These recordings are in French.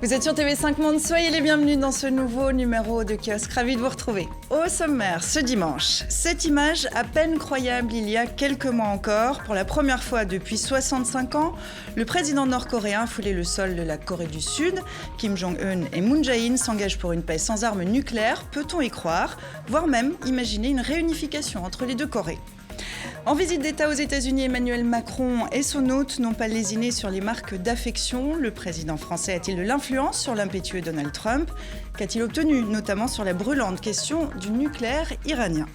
Vous êtes sur TV5 Monde, soyez les bienvenus dans ce nouveau numéro de Kiosque. Ravi de vous retrouver. Au sommaire, ce dimanche, cette image à peine croyable il y a quelques mois encore. Pour la première fois depuis 65 ans, le président nord-coréen foulait le sol de la Corée du Sud. Kim Jong-un et Moon Jae-in s'engagent pour une paix sans armes nucléaires. Peut-on y croire? Voire même imaginer une réunification entre les deux Corées. En visite d'État aux États-Unis, Emmanuel Macron et son hôte n'ont pas lésiné sur les marques d'affection. Le président français a-t-il de l'influence sur l'impétueux Donald Trump? Qu'a-t-il obtenu, notamment sur la brûlante question du nucléaire iranien?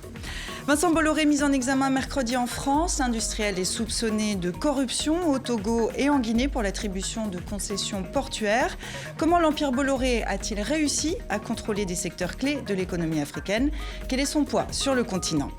Vincent Bolloré mis en examen mercredi en France. L'industriel est soupçonné de corruption au Togo et en Guinée pour l'attribution de concessions portuaires. Comment l'empire Bolloré a-t-il réussi à contrôler des secteurs clés de l'économie africaine? Quel est son poids sur le continent?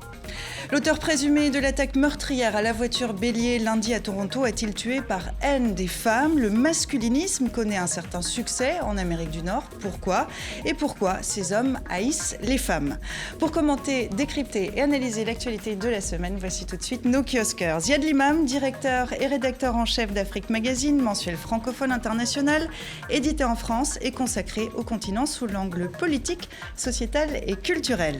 L'auteur présumé de l'attaque meurtrière à la voiture bélier lundi à Toronto a-t-il tué par haine des femmes? Le masculinisme connaît un certain succès en Amérique du Nord. Pourquoi? Et pourquoi ces hommes haïssent les femmes? Pour commenter, décrypter et analyser l'actualité de la semaine, voici tout de suite nos kiosqueurs. Ziad Limam, directeur et rédacteur en chef d'Afrique Magazine, mensuel francophone international, édité en France et consacré au continent sous l'angle politique, sociétal et culturel.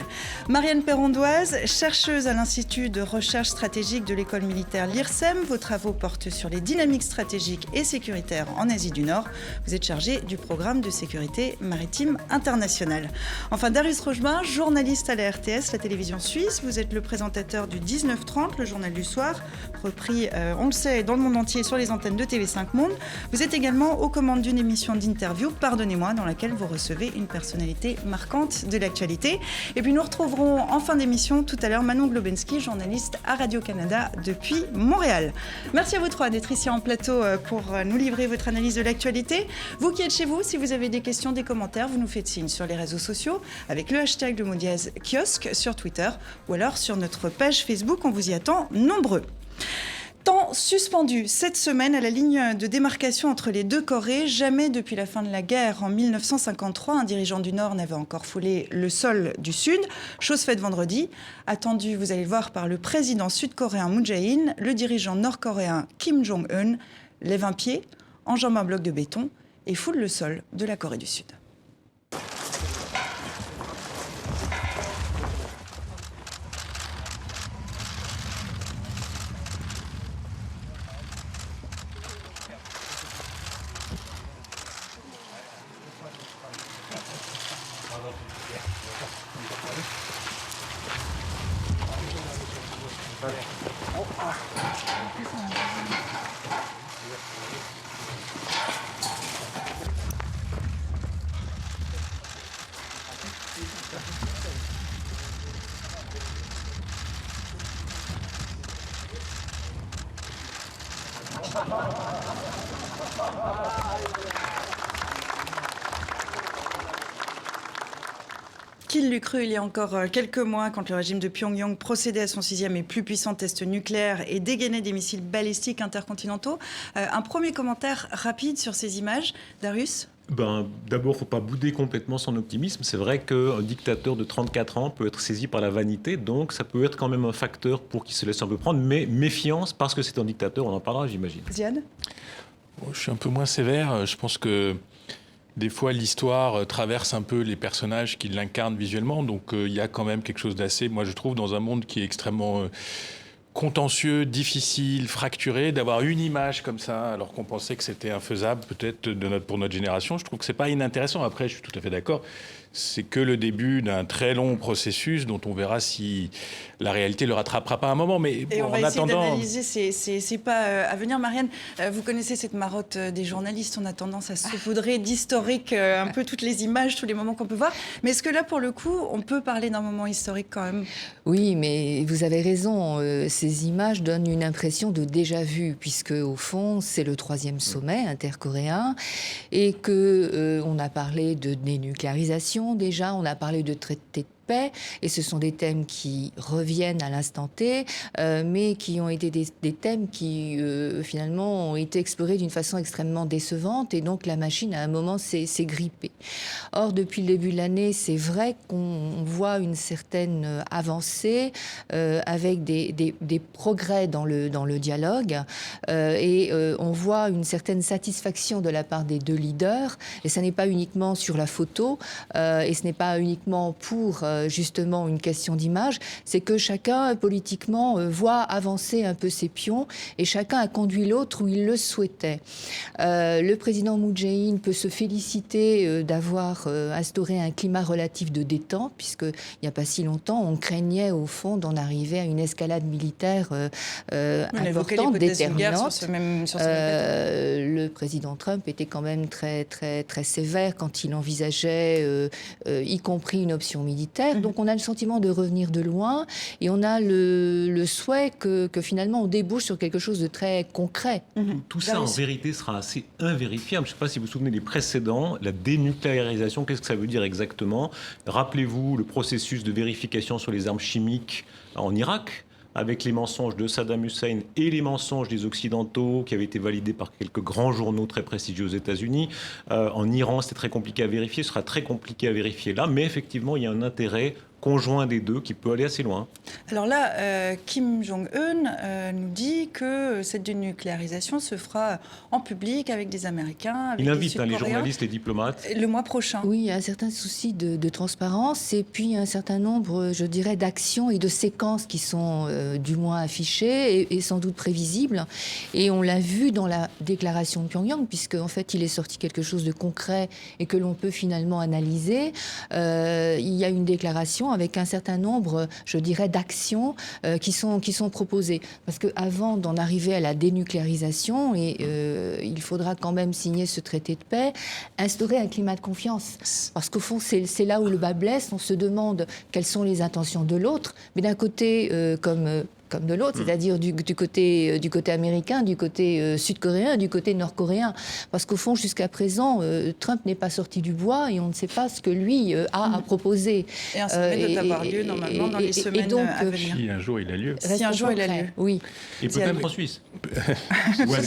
Marianne Perrondoise, chercheuse à l'Institut de recherche stratégique de l'école militaire l'IRSEM. Vos travaux portent sur les dynamiques stratégiques et sécuritaires en Asie du Nord. Vous êtes chargé du programme de sécurité maritime internationale. Enfin, Darius Rochemin, journaliste à la RTS, la télévision suisse. Vous êtes le présentateur du 19h30, le journal du soir, repris, on le sait, dans le monde entier sur les antennes de TV5 Monde. Vous êtes également aux commandes d'une émission d'interview, pardonnez-moi, dans laquelle vous recevez une personnalité marquante de l'actualité. Et puis nous retrouverons en fin d'émission tout à l'heure Manon Globensky, journaliste à Radio-Canada depuis Montréal. Merci à vous trois d'être ici en plateau pour nous livrer votre analyse de l'actualité. Vous qui êtes chez vous, si vous avez des questions, des commentaires, vous nous faites signe sur les réseaux sociaux avec le hashtag de #, kiosque sur Twitter ou alors sur notre page Facebook. On vous y attend nombreux. Temps suspendu cette semaine à la ligne de démarcation entre les deux Corées. Jamais depuis la fin de la guerre en 1953, un dirigeant du Nord n'avait encore foulé le sol du Sud. Chose faite vendredi, attendu, vous allez le voir, par le président sud-coréen Moon Jae-in, le dirigeant nord-coréen Kim Jong-un lève un pied, enjambe un bloc de béton et foule le sol de la Corée du Sud. Qui l'eût cru il y a encore quelques mois, quand le régime de Pyongyang procédait à son 6e et plus puissant test nucléaire et dégainait des missiles balistiques intercontinentaux. Un premier commentaire rapide sur ces images, Darius? D'abord, il ne faut pas bouder complètement son optimisme. C'est vrai qu'un dictateur de 34 ans peut être saisi par la vanité, donc ça peut être quand même un facteur pour qu'il se laisse un peu prendre, mais méfiance parce que c'est un dictateur, on en parlera, j'imagine. Ziad? Je suis un peu moins sévère. Je pense que des fois, l'histoire traverse un peu les personnages qui l'incarnent visuellement. Donc, il y a quand même quelque chose d'assez, moi, je trouve, dans un monde qui est extrêmement contentieux, difficile, fracturé, d'avoir une image comme ça, alors qu'on pensait que c'était infaisable, peut-être pour notre génération. Je trouve que c'est pas inintéressant. Après, je suis tout à fait d'accord. C'est que le début d'un très long processus dont on verra si la réalité le rattrapera pas à un moment. Mais et bon, on va en essayer attendant, d'analyser ces pas à venir. Marianne, vous connaissez cette marotte des journalistes. On a tendance à saupoudrer d'historique un peu toutes les images, tous les moments qu'on peut voir. Mais est-ce que là, pour le coup, on peut parler d'un moment historique quand même? Oui, mais vous avez raison. Ces images donnent une impression de déjà-vu, puisque au fond, c'est le 3e sommet intercoréen et que on a parlé de dénucléarisation déjà, on a parlé de traité de paix. Et ce sont des thèmes qui reviennent à l'instant T, mais qui ont été des thèmes qui, finalement, ont été explorés d'une façon extrêmement décevante. Et donc, la machine, à un moment, s'est grippée. Or, depuis le début de l'année, c'est vrai qu'on voit une certaine avancée avec des progrès dans le dialogue. Et on voit une certaine satisfaction de la part des deux leaders. Et ça n'est pas uniquement sur la photo, et ce n'est pas uniquement pour justement une question d'image, c'est que chacun politiquement voit avancer un peu ses pions et chacun a conduit l'autre où il le souhaitait. Le président Moon Jae-in peut se féliciter d'avoir instauré un climat relatif de détente, puisqu'il n'y a pas si longtemps, on craignait au fond d'en arriver à une escalade militaire importante, déterminante. Le président Trump était quand même très, très, très sévère quand il envisageait, y compris une option militaire. Donc on a le sentiment de revenir de loin et on a le souhait que finalement on débouche sur quelque chose de très concret. Tout ça, en vérité, sera assez invérifiable. Je ne sais pas si vous vous souvenez des précédents. La dénucléarisation, qu'est-ce que ça veut dire exactement? Rappelez-vous le processus de vérification sur les armes chimiques en Irak, avec les mensonges de Saddam Hussein et les mensonges des Occidentaux qui avaient été validés par quelques grands journaux très prestigieux aux États-Unis. En Iran, c'était très compliqué à vérifier, ce sera très compliqué à vérifier là, mais effectivement, il y a un intérêt conjoint des deux qui peut aller assez loin. Alors là, Kim Jong-un nous dit que cette dénucléarisation se fera en public avec des Américains, avec il des invite Sud-Coréens, les journalistes, les diplomates. le mois prochain. Oui, il y a un certain souci de transparence et puis un certain nombre, je dirais, d'actions et de séquences qui sont du moins affichées et sans doute prévisibles. Et on l'a vu dans la déclaration de Pyongyang, puisque en fait, il est sorti quelque chose de concret et que l'on peut finalement analyser. Il y a une déclaration avec un certain nombre, je dirais, d'actions qui sont proposées. Parce qu'avant d'en arriver à la dénucléarisation, il faudra quand même signer ce traité de paix, instaurer un climat de confiance. Parce qu'au fond, c'est là où le bas blesse. On se demande quelles sont les intentions de l'autre. Mais d'un côté, comme de l'autre, c'est-à-dire du côté américain, du côté sud-coréen, du côté nord-coréen. Parce qu'au fond, jusqu'à présent, Trump n'est pas sorti du bois et on ne sait pas ce que lui a à proposer. Et un sommet doit avoir lieu normalement dans les semaines à venir. Si un jour il a lieu. Si un jour il a lieu. Oui. Et peut-être en Suisse.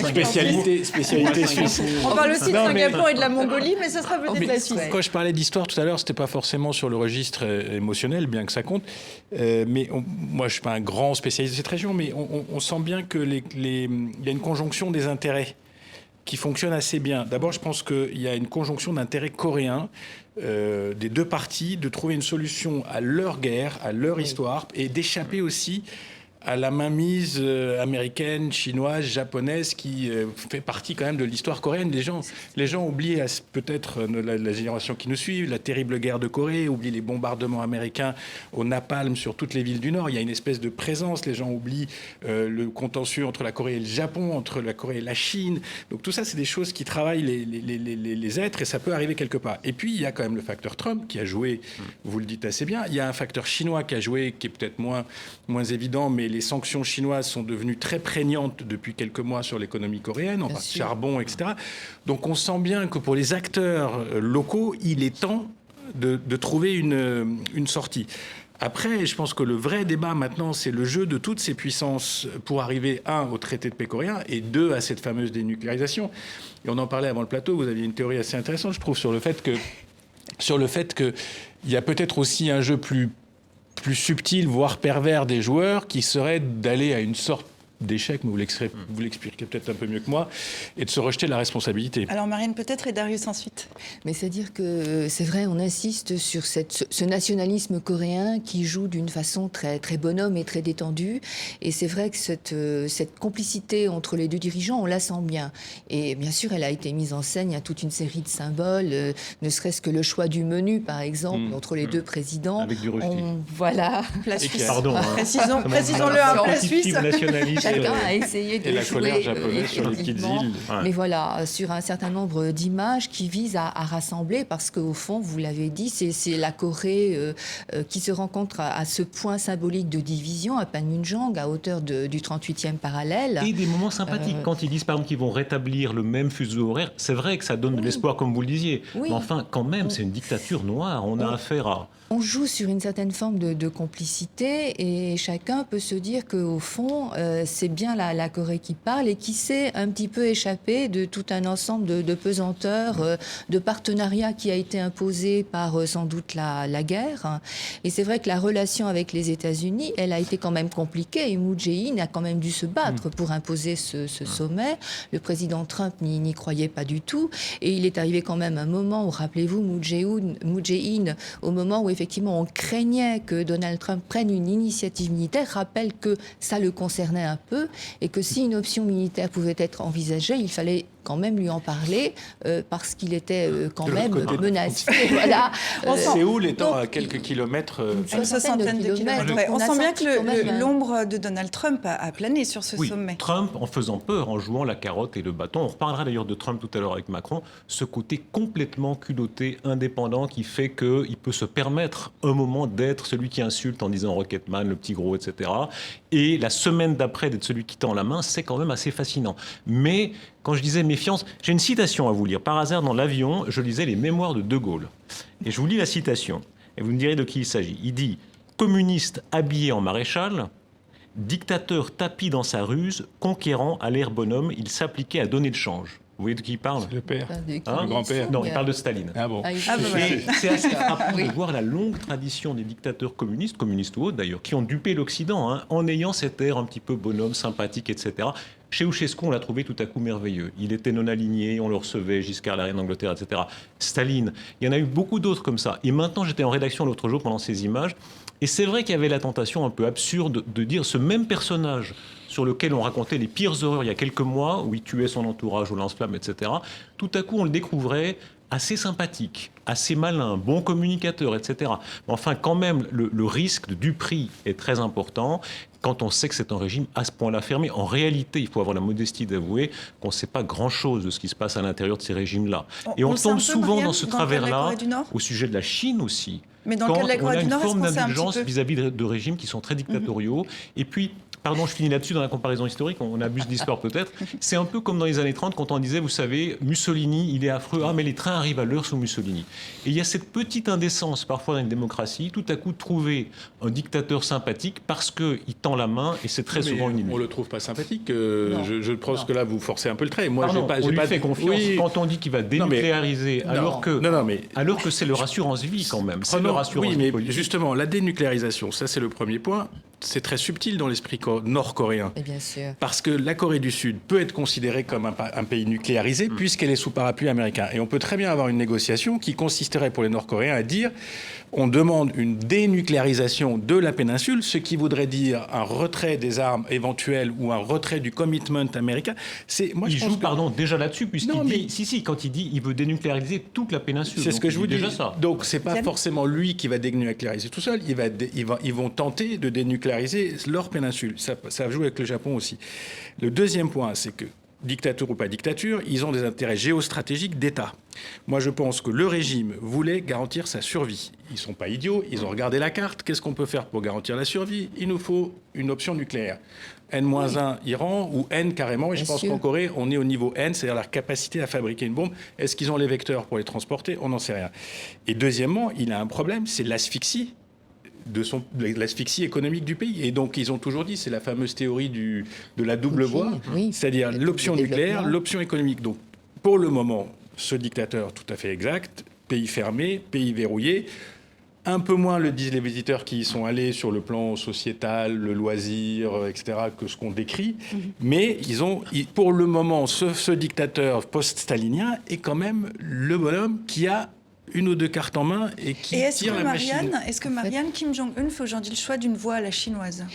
Spécialité suisse. On parle aussi de Singapour et de la Mongolie, mais ce sera peut-être la Suisse. Quand je parlais d'histoire tout à l'heure, c'était pas forcément sur le registre émotionnel, bien que ça compte. Mais moi, je suis pas un grand spécialiste de cette région, mais on sent bien que il y a une conjonction des intérêts qui fonctionne assez bien. D'abord, je pense qu'il y a une conjonction d'intérêts coréens des deux parties, de trouver une solution à leur guerre, à leur histoire, et d'échapper aussi à la mainmise américaine, chinoise, japonaise, qui fait partie quand même de l'histoire coréenne. Les gens oublient, peut-être la génération qui nous suit, la terrible guerre de Corée, oublient les bombardements américains au napalm sur toutes les villes du Nord. Il y a une espèce de présence. Les gens oublient le contentieux entre la Corée et le Japon, entre la Corée et la Chine. Donc tout ça, c'est des choses qui travaillent les êtres et ça peut arriver quelque part. Et puis, il y a quand même le facteur Trump qui a joué, vous le dites assez bien. Il y a un facteur chinois qui a joué, qui est peut-être moins évident, mais les sanctions chinoises sont devenues très prégnantes depuis quelques mois sur l'économie coréenne, en partie charbon, etc. Donc on sent bien que pour les acteurs locaux, il est temps de trouver une sortie. Après, je pense que le vrai débat maintenant, c'est le jeu de toutes ces puissances pour arriver, au traité de paix coréen, et 2, à cette fameuse dénucléarisation. Et on en parlait avant le plateau, vous aviez une théorie assez intéressante, je trouve, sur le fait que il y a peut-être aussi un jeu plus subtil, voire pervers des joueurs, qui serait d'aller à une sorte d'échec, mais vous l'expliquez peut-être un peu mieux que moi, et de se rejeter la responsabilité. Alors Marianne peut-être et Darius ensuite. Mais c'est-à-dire que c'est vrai, on insiste sur ce nationalisme coréen qui joue d'une façon très, très bonhomme et très détendue. Et c'est vrai que cette complicité entre les deux dirigeants, on la sent bien. Et bien sûr, elle a été mise en scène, il y a toute une série de symboles, ne serait-ce que le choix du menu, par exemple, entre les deux présidents. Avec du Rushdie. Voilà. La Suisse. Pardon. Précisons-le, un plat suisse. Nationaliste. chacun a essayé de Et la jouer, colère japonaise sur les petites effectivement. îles. Ouais. Mais voilà, sur un certain nombre d'images qui visent à rassembler, parce qu'au fond, vous l'avez dit, c'est la Corée qui se rencontre à ce point symbolique de division, à Panmunjom, à hauteur du 38e parallèle. Et des moments sympathiques. Quand ils disent par exemple qu'ils vont rétablir le même fuseau horaire, c'est vrai que ça donne de l'espoir, comme vous le disiez. Oui. Mais enfin, quand même, c'est une dictature noire. On a affaire à... On joue sur une certaine forme de complicité et chacun peut se dire qu'au fond, c'est bien la Corée qui parle et qui s'est un petit peu échappée de tout un ensemble de pesanteurs, de partenariats qui a été imposé par sans doute la guerre. Et c'est vrai que la relation avec les États-Unis, elle a été quand même compliquée et Moon Jae-in a quand même dû se battre pour imposer ce sommet. Le président Trump n'y croyait pas du tout et il est arrivé quand même un moment où, rappelez-vous, Moon Jae-in, au moment où effectivement on craignait que Donald Trump prenne une initiative militaire, rappelle que ça le concernait un peu et que si une option militaire pouvait être envisagée, il fallait quand même lui en parler parce qu'il était quand même menacé. Voilà. Séoul étant donc, à quelques kilomètres. Une soixantaine de kilomètres. Ouais. On sent bien que l'ombre l'ombre de Donald Trump a plané sur ce Oui, sommet. Trump en faisant peur, en jouant la carotte et le bâton. On reparlera d'ailleurs de Trump tout à l'heure avec Macron. Ce côté complètement culotté, indépendant, qui fait qu'il peut se permettre un moment d'être celui qui insulte en disant Rocketman, le petit gros, etc. Et la semaine d'après d'être celui qui tend la main, c'est quand même assez fascinant. Mais quand je disais méfiance, j'ai une citation à vous lire. Par hasard, dans l'avion, je lisais les mémoires de De Gaulle. Et je vous lis la citation. Et vous me direz de qui il s'agit. Il dit « Communiste habillé en maréchal, dictateur tapi dans sa ruse, conquérant à l'air bonhomme, il s'appliquait à donner le change. » Vous voyez de qui il parle? Le père. Hein, le grand-père. Non, il parle de Staline. Ah bon. C'est assez frappant Oui. de voir la longue tradition des dictateurs communistes ou autres d'ailleurs, qui ont dupé l'Occident en ayant cet air un petit peu bonhomme, sympathique, etc. Chez Ceausescu, on l'a trouvé tout à coup merveilleux. Il était non aligné, on le recevait, Giscard, la reine d'Angleterre, etc. Staline, il y en a eu beaucoup d'autres comme ça. Et maintenant, j'étais en rédaction l'autre jour pendant ces images, et c'est vrai qu'il y avait la tentation un peu absurde de dire ce même personnage sur lequel on racontait les pires horreurs il y a quelques mois, où il tuait son entourage au lance-flammes, etc. Tout à coup, on le découvrait assez sympathique, assez malin, bon communicateur, etc. Mais enfin, quand même, le risque de duperie est très important quand on sait que c'est un régime à ce point-là fermé. En réalité, il faut avoir la modestie d'avouer qu'on ne sait pas grand-chose de ce qui se passe à l'intérieur de ces régimes-là. Et on tombe souvent dans ce travers-là, au sujet de la Chine aussi. Mais dans le cas de la Corée du Nord, quand on a une forme est-ce qu'on sait un d'indulgence petit peu vis-à-vis de régimes qui sont très dictatoriaux. Et puis, pardon, je finis là-dessus dans la comparaison historique, on abuse d'histoire peut-être. C'est un peu comme dans les années 30 quand on disait, vous savez, Mussolini, il est affreux, ah mais les trains arrivent à l'heure sous Mussolini. Et il y a cette petite indécence parfois dans une démocratie, tout à coup trouver un dictateur sympathique parce qu'il tend la main et c'est très souvent une illusion. On le trouve pas sympathique. Je pense que là vous forcez un peu le trait. Moi, Pardon, on lui fait confiance quand on dit qu'il va dénucléariser, alors que c'est leur assurance vie quand même. C'est leur assurance vie politique. Justement, la dénucléarisation, ça c'est le premier point. C'est très subtil dans l'esprit nord-coréen. Et bien sûr. Parce que la Corée du Sud peut être considérée comme un pays nucléarisé puisqu'elle est sous parapluie américain. Et on peut très bien avoir une négociation qui consisterait pour les Nord-Coréens à dire on demande une dénucléarisation de la péninsule, ce qui voudrait dire un retrait des armes éventuelles ou un retrait du commitment américain. Il joue déjà là-dessus puisqu'il dit, quand il dit il veut dénucléariser toute la péninsule. C'est ce que je vous dis. Déjà ça. Donc c'est pas forcément lui qui va dénucléariser tout seul. Ils vont tenter de dénucléariser leur péninsule. Ça joue avec le Japon aussi. Le deuxième point, c'est que dictature ou pas dictature, ils ont des intérêts géostratégiques d'État. Moi, je pense que le régime voulait garantir sa survie. Ils ne sont pas idiots, ils ont regardé la carte. Qu'est-ce qu'on peut faire pour garantir la survie? Il nous faut une option nucléaire. N-1 Iran ou N carrément. Et je pense qu'en Corée, on est au niveau N, c'est-à-dire la capacité à fabriquer une bombe. Est-ce qu'ils ont les vecteurs pour les transporter? On n'en sait rien. Et deuxièmement, il a un problème, c'est l'asphyxie. De l'asphyxie économique du pays. Et donc, ils ont toujours dit, c'est la fameuse théorie de la double voie, c'est-à-dire l'option nucléaire, l'option économique. Donc, pour le moment, ce dictateur tout à fait exact, pays fermé, pays verrouillé, un peu moins le disent les visiteurs qui y sont allés sur le plan sociétal, le loisir, etc., que ce qu'on décrit. Mais pour le moment, ce dictateur post-stalinien est quand même le bonhomme qui a une ou deux cartes en main et qui Et tire la machine. Est-ce que Marianne Kim Jong-un fait aujourd'hui le choix d'une voie à la chinoise?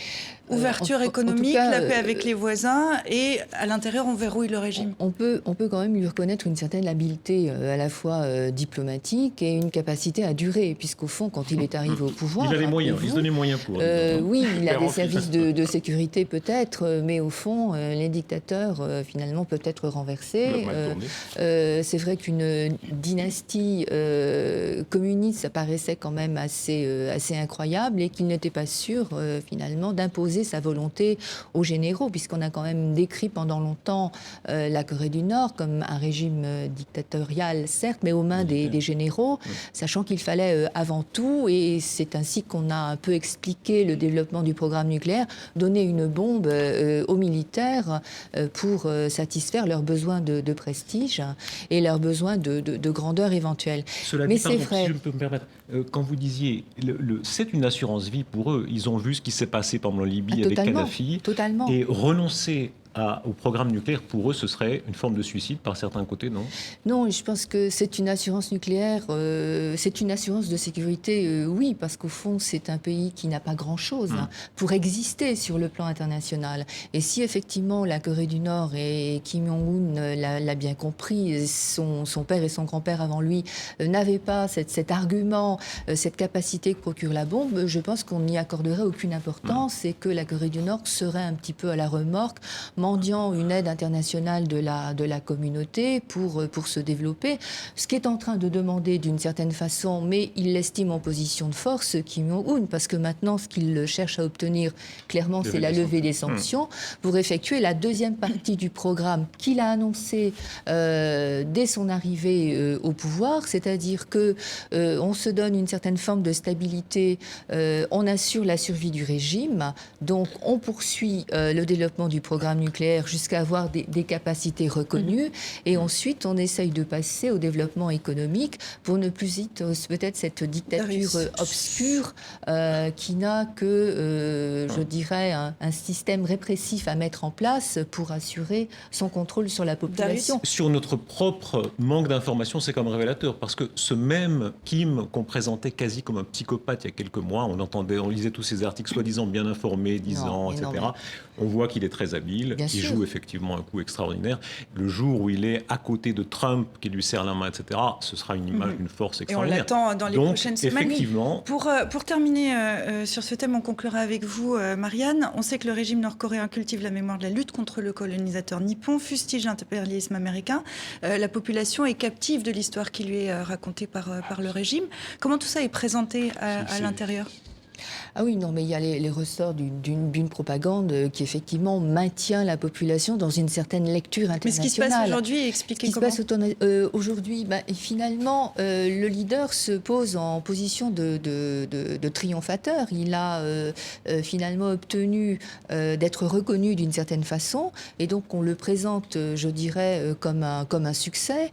Ouverture économique, en tout cas, la paix avec les voisins, et à l'intérieur, on verrouille le régime. On peut quand même lui reconnaître une certaine habileté à la fois diplomatique et une capacité à durer, puisqu'au fond, quand il est arrivé au pouvoir... Il a les moyens, il se donne les moyens pour. Oui, il a des services de sécurité peut-être, mais au fond, les dictateurs, finalement, peuvent être renversés. C'est vrai qu'une dynastie communiste, ça paraissait quand même assez incroyable, et qu'il n'était pas sûr, finalement, d'imposer sa volonté aux généraux, puisqu'on a quand même décrit pendant longtemps la Corée du Nord comme un régime dictatorial, certes, mais aux mains des généraux, sachant qu'il fallait avant tout, et c'est ainsi qu'on a un peu expliqué le développement du programme nucléaire, donner une bombe aux militaires pour satisfaire leurs besoins de prestige et leurs besoins de grandeur éventuelle. Cela mais dit, c'est pardon, vrai. si je peux me permettre, quand vous disiez, c'est une assurance vie pour eux. Ils ont vu ce qui s'est passé, par exemple, en Libye avec Kadhafi. Totalement. Et renoncer au programme nucléaire, pour eux, ce serait une forme de suicide par certains côtés, non? Non, je pense que c'est une assurance nucléaire, c'est une assurance de sécurité, oui, parce qu'au fond, c'est un pays qui n'a pas grand-chose pour exister sur le plan international. Et si effectivement la Corée du Nord, et Kim Jong-un l'a bien compris, son père et son grand-père avant lui n'avaient pas cet argument, cette capacité que procure la bombe, je pense qu'on n'y accorderait aucune importance et que la Corée du Nord serait un petit peu à la remorque, mendiant une aide internationale de la communauté pour se développer, ce qui est en train de demander d'une certaine façon, mais il l'estime en position de force, Kim Jong-un, parce que maintenant, ce qu'il cherche à obtenir, clairement, c'est la levée des sanctions pour effectuer la deuxième partie du programme qu'il a annoncé dès son arrivée au pouvoir, c'est-à-dire que on se donne une certaine forme de stabilité, on assure la survie du régime, donc on poursuit le développement du programme nucléaire jusqu'à avoir des capacités reconnues, et ensuite on essaye de passer au développement économique pour ne plus être peut-être cette dictature obscure qui n'a que, je dirais, un système répressif à mettre en place pour assurer son contrôle sur la population. Sur notre propre manque d'informations, c'est comme révélateur, parce que ce même Kim qu'on présentait quasi comme un psychopathe il y a quelques mois, on lisait tous ces articles soi-disant bien informés, disant, etc. On voit qu'il est très habile, qu'il joue effectivement un coup extraordinaire. Le jour où il est à côté de Trump, qui lui serre la main, etc., ce sera une image d'une force extraordinaire. Et on l'attend dans les prochaines semaines. Effectivement. Pour terminer sur ce thème, on conclura avec vous, Marianne. On sait que le régime nord-coréen cultive la mémoire de la lutte contre le colonisateur nippon, fustige l'impérialisme américain. La population est captive de l'histoire qui lui est racontée par le régime. Comment tout ça est présenté à l'intérieur ? Ah oui, non, mais il y a les ressorts d'une propagande qui, effectivement, maintient la population dans une certaine lecture internationale. Mais ce qui se passe aujourd'hui, expliquez comment. Ce qui se passe aujourd'hui, finalement, le leader se pose en position de triomphateur. Il a finalement obtenu d'être reconnu d'une certaine façon, et donc on le présente, je dirais, comme un succès.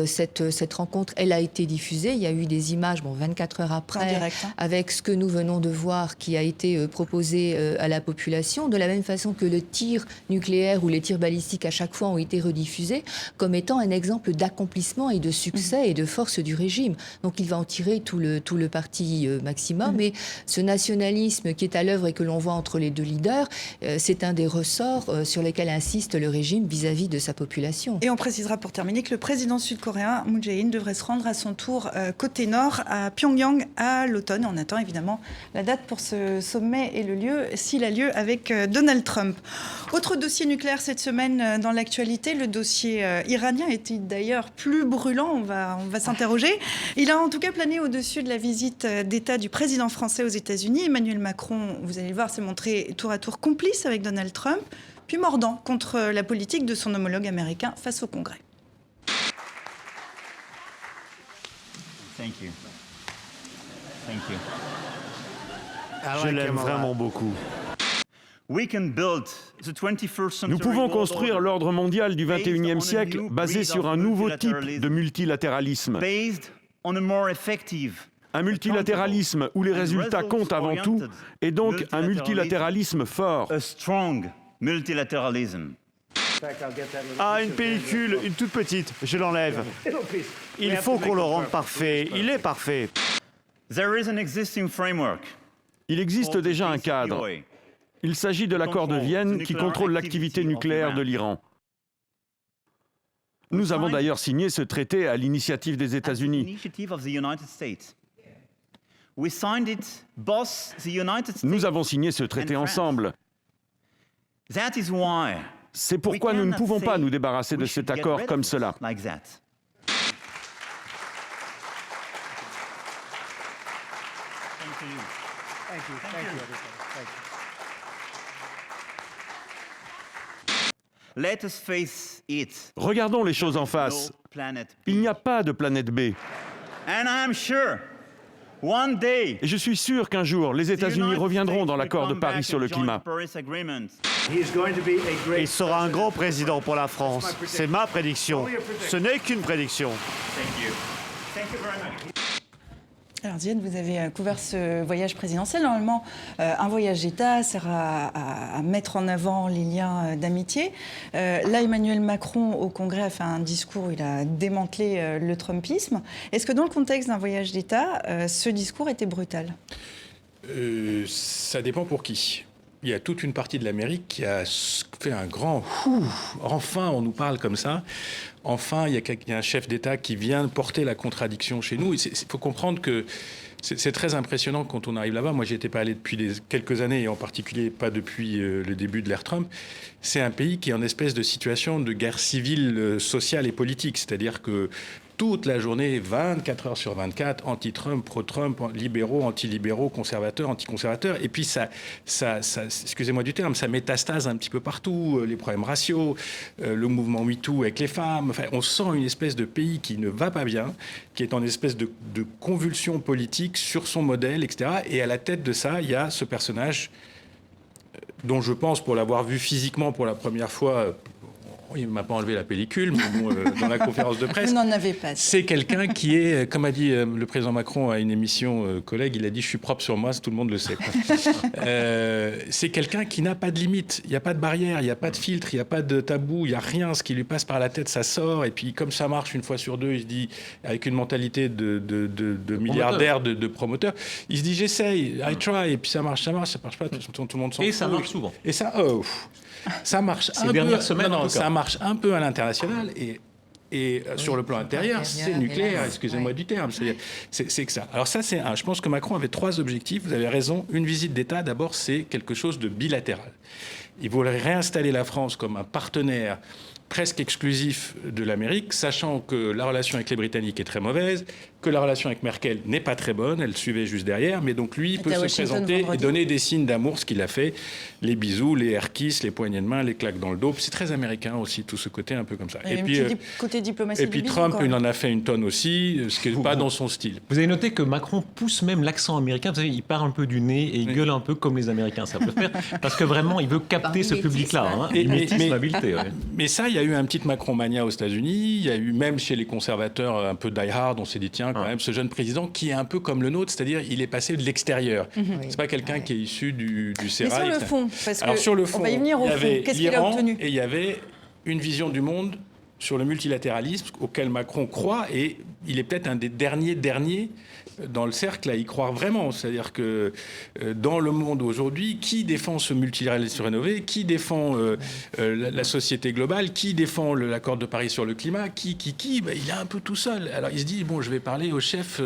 Cette rencontre, elle a été diffusée. Il y a eu des images, 24 heures après, direct, avec ce que nous venons de voir, qui a été proposé à la population, de la même façon que le tir nucléaire ou les tirs balistiques à chaque fois ont été rediffusés comme étant un exemple d'accomplissement et de succès et de force du régime. Donc il va en tirer tout le parti maximum. Et ce nationalisme qui est à l'œuvre et que l'on voit entre les deux leaders, c'est un des ressorts sur lesquels insiste le régime vis-à-vis de sa population. Et on précisera pour terminer que le président sud-coréen Moon Jae-in devrait se rendre à son tour côté nord à Pyongyang à l'automne. On attend évidemment la date pour ce sommet et le lieu, s'il a lieu, avec Donald Trump. Autre dossier nucléaire cette semaine dans l'actualité, le dossier iranien était d'ailleurs plus brûlant, on va s'interroger. Il a en tout cas plané au-dessus de la visite d'État du président français aux États-Unis. Emmanuel Macron, vous allez le voir, s'est montré tour à tour complice avec Donald Trump, puis mordant contre la politique de son homologue américain face au Congrès. Thank you. Thank you. Je l'aime vraiment beaucoup. Nous pouvons construire l'ordre mondial du XXIe siècle basé sur un nouveau type de multilatéralisme. Un multilatéralisme où les résultats comptent avant tout, et donc un multilatéralisme fort. Ah, une pellicule, une toute petite. Je l'enlève. Il faut qu'on le rende parfait. Il est parfait. There is an existing framework. Il existe déjà un cadre. Il s'agit de l'accord de Vienne qui contrôle l'activité nucléaire de l'Iran. Nous avons d'ailleurs signé ce traité à l'initiative des États-Unis. Nous avons signé ce traité ensemble. C'est pourquoi nous ne pouvons pas nous débarrasser de cet accord comme cela. Regardons les choses en face. Il n'y a pas de planète B. Et je suis sûr qu'un jour, les États-Unis reviendront dans l'accord de Paris sur le climat. Il sera un grand président pour la France. C'est ma prédiction. Ce n'est qu'une prédiction. Alors Diane, vous avez couvert ce voyage présidentiel. Normalement, un voyage d'État sert à mettre en avant les liens d'amitié. Là, Emmanuel Macron, au Congrès, a fait un discours où il a démantelé le Trumpisme. Est-ce que dans le contexte d'un voyage d'État, ce discours était brutal ? Ça dépend pour qui. Il y a toute une partie de l'Amérique qui a fait un grand « enfin, on nous parle comme ça ». Enfin, il y a un chef d'État qui vient porter la contradiction chez nous. Il faut comprendre que c'est très impressionnant quand on arrive là-bas. Moi, j'y étais pas allé depuis quelques années, et en particulier pas depuis le début de l'ère Trump. C'est un pays qui est en espèce de situation de guerre civile, sociale et politique. C'est-à-dire que toute la journée, 24 heures sur 24, anti-Trump, pro-Trump, libéraux, anti-libéraux, conservateurs, anti-conservateurs. Et puis ça, excusez-moi du terme, ça métastase un petit peu partout, les problèmes raciaux, le mouvement MeToo avec les femmes. Enfin, on sent une espèce de pays qui ne va pas bien, qui est en espèce de convulsion politique sur son modèle, etc. Et à la tête de ça, il y a ce personnage dont je pense, pour l'avoir vu physiquement pour la première fois, il ne m'a pas enlevé la pellicule, mais bon, dans la conférence de presse. Vous n'en avez pas. C'est quelqu'un qui est, comme a dit le président Macron à une émission collègue, il a dit « je suis propre sur moi », tout le monde le sait. C'est quelqu'un qui n'a pas de limite, il n'y a pas de barrière, il n'y a pas de filtre, il n'y a pas de tabou, il n'y a rien. Ce qui lui passe par la tête, ça sort. Et puis comme ça marche une fois sur deux, il se dit, avec une mentalité de milliardaire, de promoteur, il se dit « j'essaye, I try », et puis ça marche pas, tout le monde s'en fout. Et ça marche souvent. Et ça... ça marche Ces dernières semaines, ça marche un peu à l'international et sur le plan intérieur, c'est nucléaire, excusez-moi du terme. C'est que ça. Alors ça, je pense que Macron avait 3 objectifs. Vous avez raison. Une visite d'État, d'abord, c'est quelque chose de bilatéral. Il voulait réinstaller la France comme un partenaire presque exclusif de l'Amérique, sachant que la relation avec les Britanniques est très mauvaise, que la relation avec Merkel n'est pas très bonne, elle suivait juste derrière, mais donc lui peut se présenter et donner des signes d'amour, ce qu'il a fait, les bisous, les air kiss, les poignées de main, les claques dans le dos. C'est très américain aussi, tout ce côté un peu comme ça. Et puis, côté diplomatie. Et puis Trump, il en a fait une tonne aussi, ce qui n'est pas dans son style. Vous avez noté que Macron pousse même l'accent américain. Vous savez, il part un peu du nez et il gueule un peu comme les Américains savent le faire, parce que vraiment, il veut capter ce public-là. Hein, mais ça, il y a eu un petit Macron-mania aux États-Unis. Il y a eu même chez les conservateurs un peu die-hard. On s'est dit, tiens, quand même, ce jeune président qui est un peu comme le nôtre, c'est-à-dire il est passé de l'extérieur. C'est pas quelqu'un qui est issu du sérail. Mais sur le fond, parce que sur le fond, on va y venir au fond. Qu'est-ce qu'il a obtenu ? Et il y avait une vision du monde sur le multilatéralisme auquel Macron croit, et il est peut-être un des derniers dans le cercle à y croire vraiment. C'est-à-dire que dans le monde aujourd'hui, qui défend ce multilatéralisme rénové, qui défend la société globale, qui défend l'accord de Paris sur le climat, il est un peu tout seul. Alors il se dit, bon, je vais parler au chef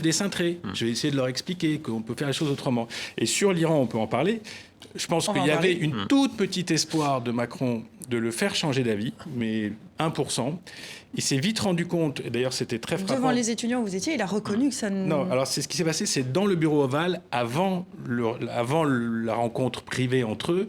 des cintrés. Je vais essayer de leur expliquer qu'on peut faire les choses autrement. Et sur l'Iran, on peut en parler. Je pense qu'il y avait une toute petite espoir de Macron de le faire changer d'avis, mais 1%. Il s'est vite rendu compte, et d'ailleurs c'était très frappant. Devant les étudiants où vous étiez, il a reconnu que ça ne... Non, alors ce qui s'est passé, c'est dans le bureau ovale, avant la rencontre privée entre eux,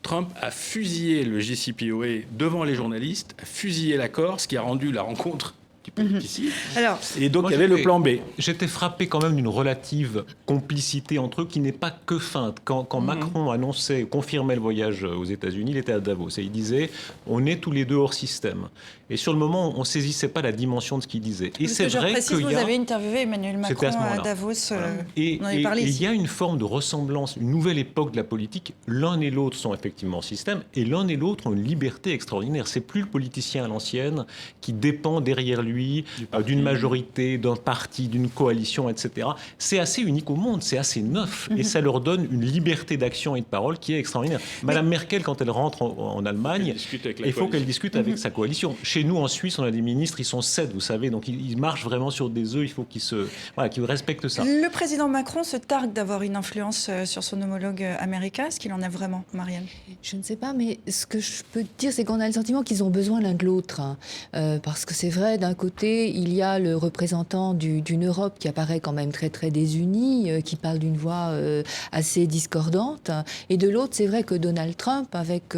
Trump a fusillé le JCPOA devant les journalistes, a fusillé l'accord, ce qui a rendu la rencontre difficile. Alors, et donc il y avait le plan B. J'étais frappé quand même d'une relative complicité entre eux qui n'est pas que feinte. Quand Macron confirmait le voyage aux États-Unis, il était à Davos et il disait on est tous les deux hors système. Et sur le moment, on ne saisissait pas la dimension de ce qu'il disait. Et c'est vrai que vous avez interviewé Emmanuel Macron à Davos. Et on en avait parlé il ici. y a une forme de ressemblance, une nouvelle époque de la politique. L'un et l'autre sont effectivement en système, et l'un et l'autre ont une liberté extraordinaire. C'est plus le politicien à l'ancienne qui dépend derrière lui d'une majorité, d'un parti, d'une coalition, etc. C'est assez unique au monde, c'est assez neuf, et ça leur donne une liberté d'action et de parole qui est extraordinaire. Madame Merkel, quand elle rentre en Allemagne, il faut qu'elle discute avec sa coalition. Chez nous, en Suisse, on a des ministres, ils sont 7, vous savez, donc ils marchent vraiment sur des œufs, il faut qu'ils respectent ça. Le président Macron se targue d'avoir une influence sur son homologue américain. Est-ce qu'il en a vraiment, Marianne ? Je ne sais pas, mais ce que je peux dire, c'est qu'on a le sentiment qu'ils ont besoin l'un de l'autre. Parce que c'est vrai, d'un côté, il y a le représentant d'une Europe qui apparaît quand même très, très désunie, qui parle d'une voix assez discordante. Et de l'autre, c'est vrai que Donald Trump, avec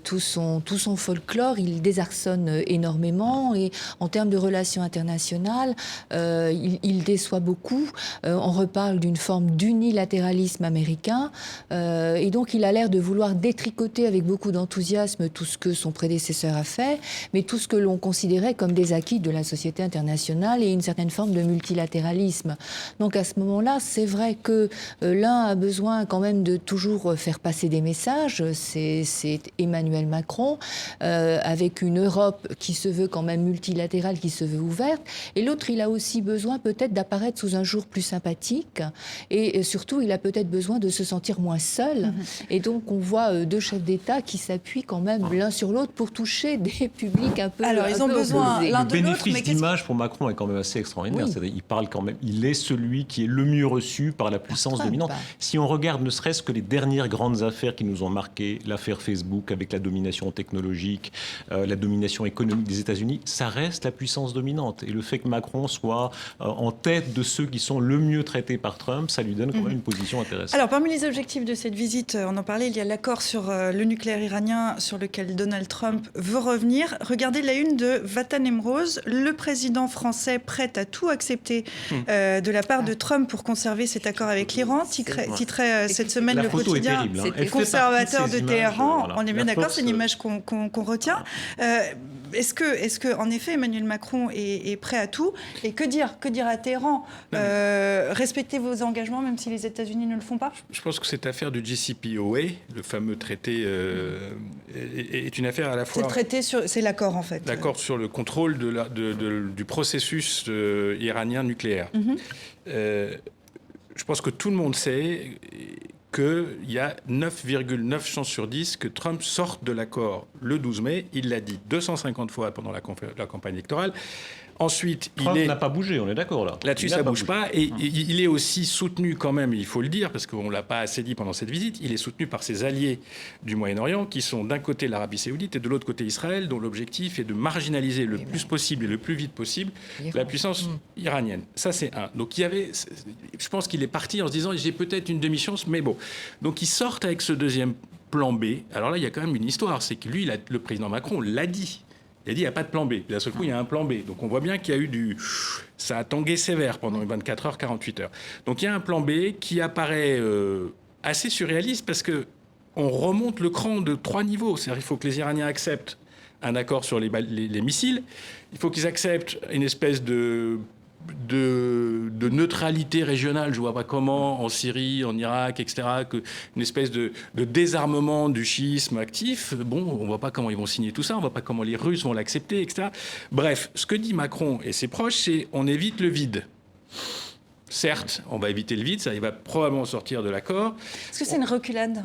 tout son folklore, il désarçonne énormément. Et en termes de relations internationales, il déçoit beaucoup. On reparle d'une forme d'unilatéralisme américain. Et donc, il a l'air de vouloir détricoter avec beaucoup d'enthousiasme tout ce que son prédécesseur a fait, mais tout ce que l'on considérait comme des acquis de la société internationale et une certaine forme de multilatéralisme. Donc, à ce moment-là, c'est vrai que l'un a besoin quand même de toujours faire passer des messages. C'est Emmanuel Macron, avec une Europe qui se veut quand même multilatérale, qui se veut ouverte. Et l'autre, il a aussi besoin peut-être d'apparaître sous un jour plus sympathique. Et surtout, il a peut-être besoin de se sentir moins seul. Et donc, on voit deux chefs d'État qui s'appuient quand même l'un sur l'autre pour toucher des publics un peu. Alors, ils ont besoin l'un de l'autre. Le bénéfice d'image pour Macron est quand même assez extraordinaire. Oui. C'est-à-dire, il parle quand même, il est celui qui est le mieux reçu par la puissance dominante. Si on regarde ne serait-ce que les dernières grandes affaires qui nous ont marqué, l'affaire Facebook avec la domination technologique, la domination économique des États-Unis, ça reste la puissance dominante. Et le fait que Macron soit en tête de ceux qui sont le mieux traités par Trump, ça lui donne quand même une position intéressante. Alors, parmi les objectifs de cette visite, on en parlait, il y a l'accord sur le nucléaire iranien sur lequel Donald Trump veut revenir. Regardez la une de Vatan Emrose, le président français prêt à tout accepter de la part de Trump pour conserver cet accord avec l'Iran. Titrait cette semaine le quotidien conservateur de Téhéran. Voilà. On est bien d'accord, c'est une image qu'on retient. Est-ce que, en effet, Emmanuel Macron est prêt à tout ? Et que dire à Téhéran ? Respectez vos engagements, même si les États-Unis ne le font pas ? Je pense que cette affaire du JCPOA, le fameux traité, est une affaire à la fois... C'est l'accord, en fait. L'accord sur le contrôle du processus iranien nucléaire. Je pense que tout le monde sait qu'il y a 9,9 chances sur 10 que Trump sorte de l'accord le 12 mai. Il l'a dit 250 fois pendant la campagne électorale. Ensuite, Trump n'a pas bougé, on est d'accord là. Là-dessus, ça ne bouge pas. Et il est aussi soutenu quand même, il faut le dire, parce qu'on ne l'a pas assez dit pendant cette visite, il est soutenu par ses alliés du Moyen-Orient, qui sont d'un côté l'Arabie saoudite et de l'autre côté Israël, dont l'objectif est de marginaliser le plus possible et le plus vite possible la puissance iranienne. Ça, c'est un. Donc, je pense qu'il est parti en se disant, j'ai peut-être une demi-chance, mais bon. Donc, ils sortent avec ce deuxième plan B. Alors là, il y a quand même une histoire, c'est que lui, le président Macron l'a dit. Il a dit, il n'y a pas de plan B. Et d'un seul coup, il y a un plan B. Donc, on voit bien qu'il y a eu ça a tangué sévère pendant 24 heures, 48 heures. Donc, il y a un plan B qui apparaît assez surréaliste parce qu'on remonte le cran de 3 niveaux. C'est-à-dire qu'il faut que les Iraniens acceptent un accord sur les missiles. Il faut qu'ils acceptent une espèce de neutralité régionale, je ne vois pas comment, en Syrie, en Irak, etc., une espèce de désarmement du chiisme actif. Bon, on ne voit pas comment ils vont signer tout ça, on ne voit pas comment les Russes vont l'accepter, etc. Bref, ce que dit Macron et ses proches, c'est on évite le vide. Certes, on va éviter le vide, ça il va probablement sortir de l'accord. Est-ce que c'est une reculade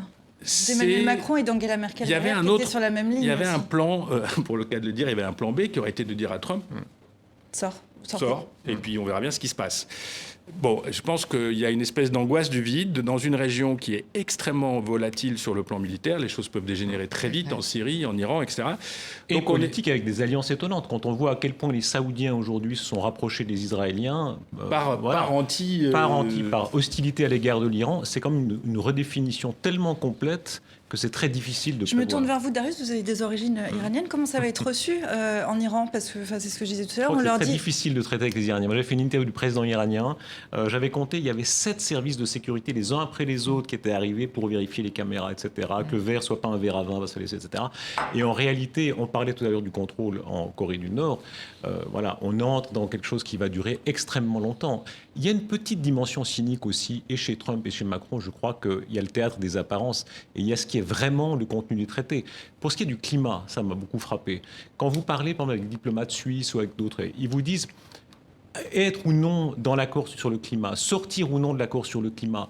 d'Emmanuel Macron et d'Angela Merkel qui étaient sur la même ligne? Il y avait un plan, pour le cas de le dire, il y avait un plan B qui aurait été de dire à Trump sort, et puis on verra bien ce qui se passe. Bon, je pense qu'il y a une espèce d'angoisse du vide dans une région qui est extrêmement volatile sur le plan militaire. Les choses peuvent dégénérer très vite en Syrie, en Iran, etc. Et donc politique avec des alliances étonnantes. Quand on voit à quel point les Saoudiens aujourd'hui se sont rapprochés des Israéliens... par hostilité à l'égard de l'Iran, c'est comme une redéfinition tellement complète que c'est très difficile de Je me prévoir. tourne vers vous, Darius, vous avez des origines iraniennes. Comment ça va être reçu en Iran? Parce que c'est ce que je disais tout à l'heure, on leur c'est très dit... difficile de traiter avec les Iraniens. Moi, j'ai fait une interview du président iranien. J'avais compté, il y avait 7 services de sécurité les uns après les autres qui étaient arrivés pour vérifier les caméras, etc. Que le verre soit pas un verre à vin, va se laisser, etc. Et en réalité, on parlait tout à l'heure du contrôle en Corée du Nord. Voilà, on entre dans quelque chose qui va durer extrêmement longtemps. Il y a une petite dimension cynique aussi, et chez Trump et chez Macron, je crois qu'il y a le théâtre des apparences et il y a ce qui est vraiment le contenu du traité. Pour ce qui est du climat, ça m'a beaucoup frappé. Quand vous parlez, par exemple, avec des diplomates suisses ou avec d'autres, ils vous disent être ou non dans l'accord sur le climat, sortir ou non de l'accord sur le climat.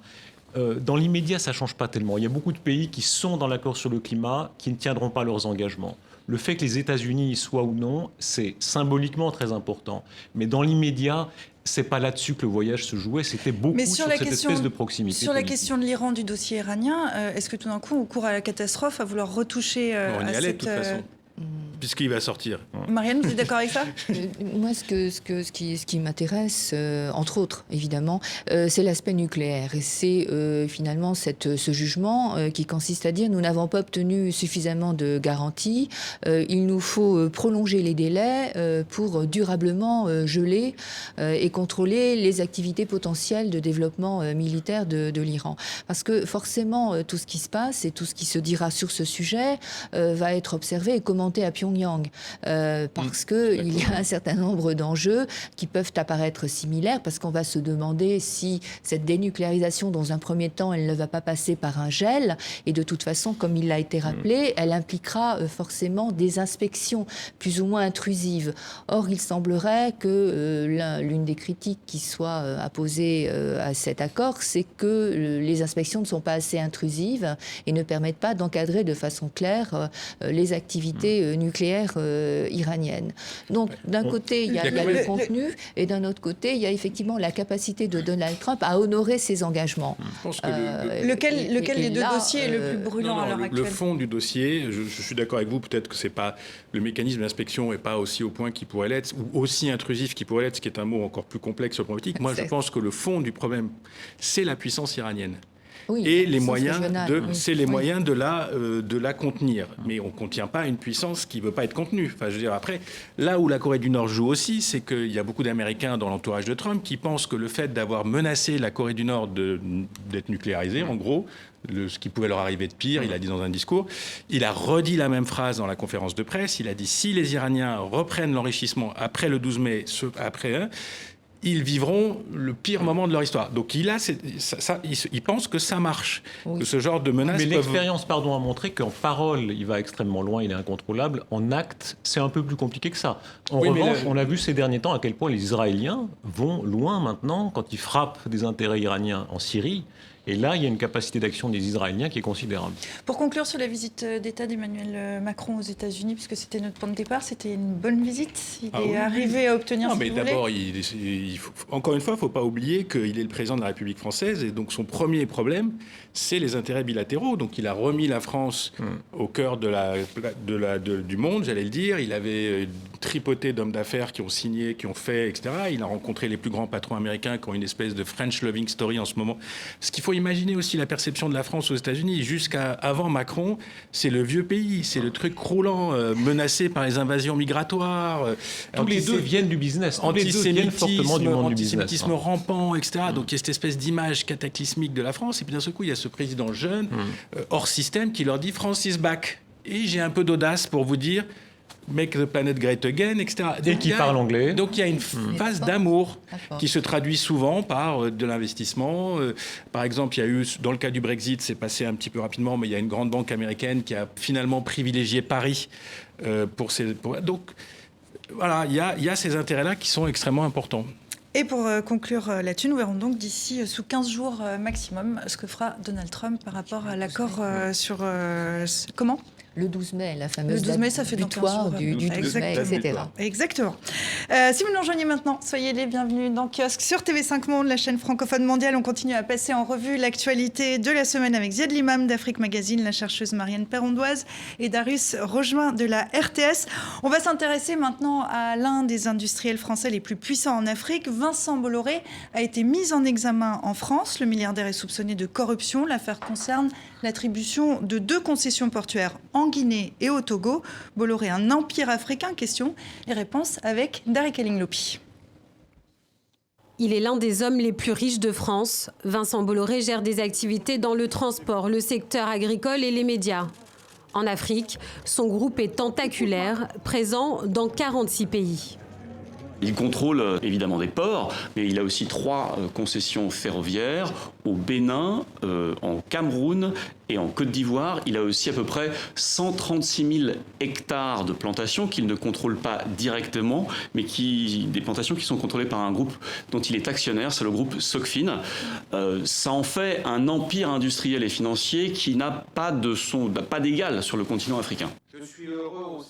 Dans l'immédiat, ça ne change pas tellement. Il y a beaucoup de pays qui sont dans l'accord sur le climat, qui ne tiendront pas leurs engagements. Le fait que les États-Unis y soient ou non, c'est symboliquement très important. Mais dans l'immédiat, c'est pas là-dessus que le voyage se jouait, c'était beaucoup sur cette espèce de proximité Sur la politique. question de l'Iran, du dossier iranien, est-ce que tout d'un coup, on court à la catastrophe à vouloir retoucher On y à allait cette... de toute façon, puisqu'il va sortir. Marianne, vous êtes d'accord avec ça? Moi, ce qui m'intéresse, entre autres, évidemment, c'est l'aspect nucléaire. Et c'est finalement ce jugement qui consiste à dire nous n'avons pas obtenu suffisamment de garanties, il nous faut prolonger les délais pour durablement geler et contrôler les activités potentielles de développement militaire de l'Iran. Parce que forcément, tout ce qui se passe et tout ce qui se dira sur ce sujet va être observé et commenté à Pyongyang, parce qu'il y a un certain nombre d'enjeux qui peuvent apparaître similaires, parce qu'on va se demander si cette dénucléarisation, dans un premier temps, elle ne va pas passer par un gel, et de toute façon, comme il a été rappelé, elle impliquera forcément des inspections plus ou moins intrusives. Or, il semblerait que l'une des critiques qui soit apposée à cet accord, c'est que les inspections ne sont pas assez intrusives et ne permettent pas d'encadrer de façon claire les activités nucléaire iranienne. Donc, d'un côté, il y a le contenu, et d'un autre côté, il y a effectivement la capacité de Donald Trump à honorer ses engagements. Je pense que Lequel des deux dossiers est le plus brûlant à l'heure actuelle? Le fond du dossier, je suis d'accord avec vous, peut-être que c'est pas le mécanisme d'inspection n'est pas aussi au point qu'il pourrait l'être, ou aussi intrusif qu'il pourrait l'être, ce qui est un mot encore plus complexe sur le plan politique. Moi, je pense que le fond du problème, c'est la puissance iranienne. Oui, et les moyens moyens de la contenir. Mais on ne contient pas une puissance qui ne veut pas être contenue. Enfin, je veux dire, après, là où la Corée du Nord joue aussi, c'est qu'il y a beaucoup d'Américains dans l'entourage de Trump qui pensent que le fait d'avoir menacé la Corée du Nord d'être nucléarisée, en gros, ce qui pouvait leur arriver de pire, il a dit dans un discours. Il a redit la même phrase dans la conférence de presse. Il a dit, si les Iraniens reprennent l'enrichissement après le 12 mai, ils vivront le pire moment de leur histoire. Donc il pense que ça marche, que ce genre de menaces... Mais l'expérience, a montré qu'en parole, il va extrêmement loin, il est incontrôlable. En acte, c'est un peu plus compliqué que ça. En revanche, on a vu ces derniers temps à quel point les Israéliens vont loin maintenant quand ils frappent des intérêts iraniens en Syrie. Et là, il y a une capacité d'action des Israéliens qui est considérable. Pour conclure sur la visite d'État d'Emmanuel Macron aux États-Unis, puisque c'était notre point de départ, c'était une bonne visite. Il est arrivé à obtenir ce qu'il voulait. D'abord, encore une fois, il ne faut pas oublier qu'il est le président de la République française. Et donc, son premier problème, c'est les intérêts bilatéraux. Donc, il a remis la France au cœur du monde, j'allais le dire. Il avait tripoté d'hommes d'affaires qui ont signé, qui ont fait, etc. Il a rencontré les plus grands patrons américains qui ont une espèce de French loving story en ce moment. Ce qu'il faut imaginer aussi la perception de la France aux États-Unis. Jusqu'à avant Macron, c'est le vieux pays, c'est le truc roulant, menacé par les invasions migratoires. Tous les deux viennent du business. Tous les deux viennent fortement du monde du business. Antisémitisme rampant, etc. Donc il y a cette espèce d'image cataclysmique de la France. Et puis d'un seul coup, il y a ce président jeune, hors système, qui leur dit « France is back ». Et j'ai un peu d'audace pour vous dire « Make the planet great again », etc. Et qui parle anglais. Donc il y a une phase d'amour qui se traduit souvent par de l'investissement. Par exemple, il y a eu, dans le cas du Brexit, c'est passé un petit peu rapidement, mais il y a une grande banque américaine qui a finalement privilégié Paris donc voilà, il y a ces intérêts-là qui sont extrêmement importants. Et pour conclure là-dessus, nous verrons donc d'ici sous 15 jours maximum ce que fera Donald Trump par rapport à l'accord sur... comment ? le 12 mai, la fameuse Le 12 mai, ça fait butoir donc un du 12 mai, etc. Exactement. Si vous nous rejoignez maintenant, soyez les bienvenus dans Kiosque sur TV5 Monde, la chaîne francophone mondiale. On continue à passer en revue l'actualité de la semaine avec Ziad Limam d'Afrique Magazine, la chercheuse Marianne Perrondoise et Darius Rogemin de la RTS. On va s'intéresser maintenant à l'un des industriels français les plus puissants en Afrique. Vincent Bolloré a été mis en examen en France. Le milliardaire est soupçonné de corruption. L'affaire concerne l'attribution de 2 concessions portuaires en Guinée et au Togo. Bolloré, un empire africain? Questions et réponses avec Darek Alinglopi. Il est l'un des hommes les plus riches de France. Vincent Bolloré gère des activités dans le transport, le secteur agricole et les médias. En Afrique, son groupe est tentaculaire, présent dans 46 pays. Il contrôle évidemment des ports, mais il a aussi 3 concessions ferroviaires au Bénin, en Cameroun et en Côte d'Ivoire. Il a aussi à peu près 136 000 hectares de plantations qu'il ne contrôle pas directement, mais des plantations qui sont contrôlées par un groupe dont il est actionnaire, c'est le groupe Socfin. Ça en fait un empire industriel et financier qui n'a pas d'égal sur le continent africain.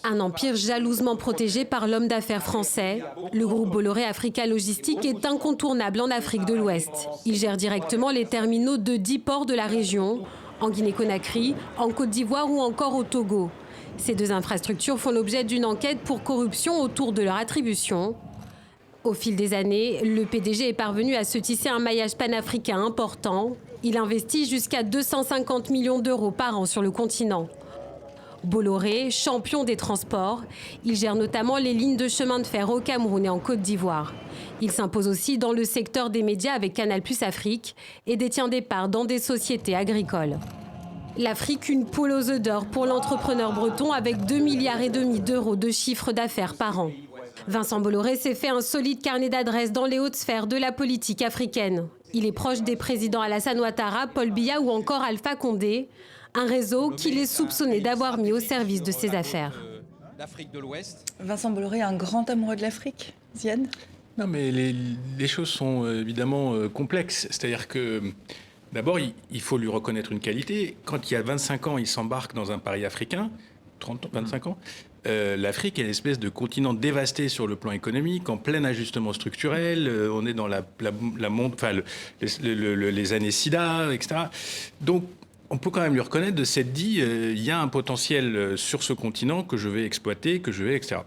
Un empire jalousement protégé par l'homme d'affaires français. Le groupe Bolloré Africa Logistique est incontournable en Afrique de l'Ouest. Il gère directement les terminaux de 10 ports de la région, en Guinée-Conakry, en Côte d'Ivoire ou encore au Togo. Ces 2 infrastructures font l'objet d'une enquête pour corruption autour de leur attribution. Au fil des années, le PDG est parvenu à se tisser un maillage panafricain important. Il investit jusqu'à 250 millions d'euros par an sur le continent. Bolloré, champion des transports, il gère notamment les lignes de chemin de fer au Cameroun et en Côte d'Ivoire. Il s'impose aussi dans le secteur des médias avec Canal+ Afrique et détient des parts dans des sociétés agricoles. L'Afrique, une poule aux œufs d'or pour l'entrepreneur breton avec 2,5 milliards d'euros de chiffre d'affaires par an. Vincent Bolloré s'est fait un solide carnet d'adresses dans les hautes sphères de la politique africaine. Il est proche des présidents Alassane Ouattara, Paul Biya ou encore Alpha Condé. Un réseau qu'il est soupçonné d'avoir mis au service de ses affaires. Vincent Bolloré, un grand amoureux de l'Afrique, Ziad? Non, mais les choses sont évidemment complexes. C'est-à-dire que, d'abord, il faut lui reconnaître une qualité. Quand il y a 25 ans, il s'embarque dans un pari africain, 25 ans, l'Afrique est une espèce de continent dévasté sur le plan économique, en plein ajustement structurel. On est dans les années SIDA, etc. Donc, on peut quand même lui reconnaître de s'être dit, il y a un potentiel sur ce continent que je vais exploiter, etc.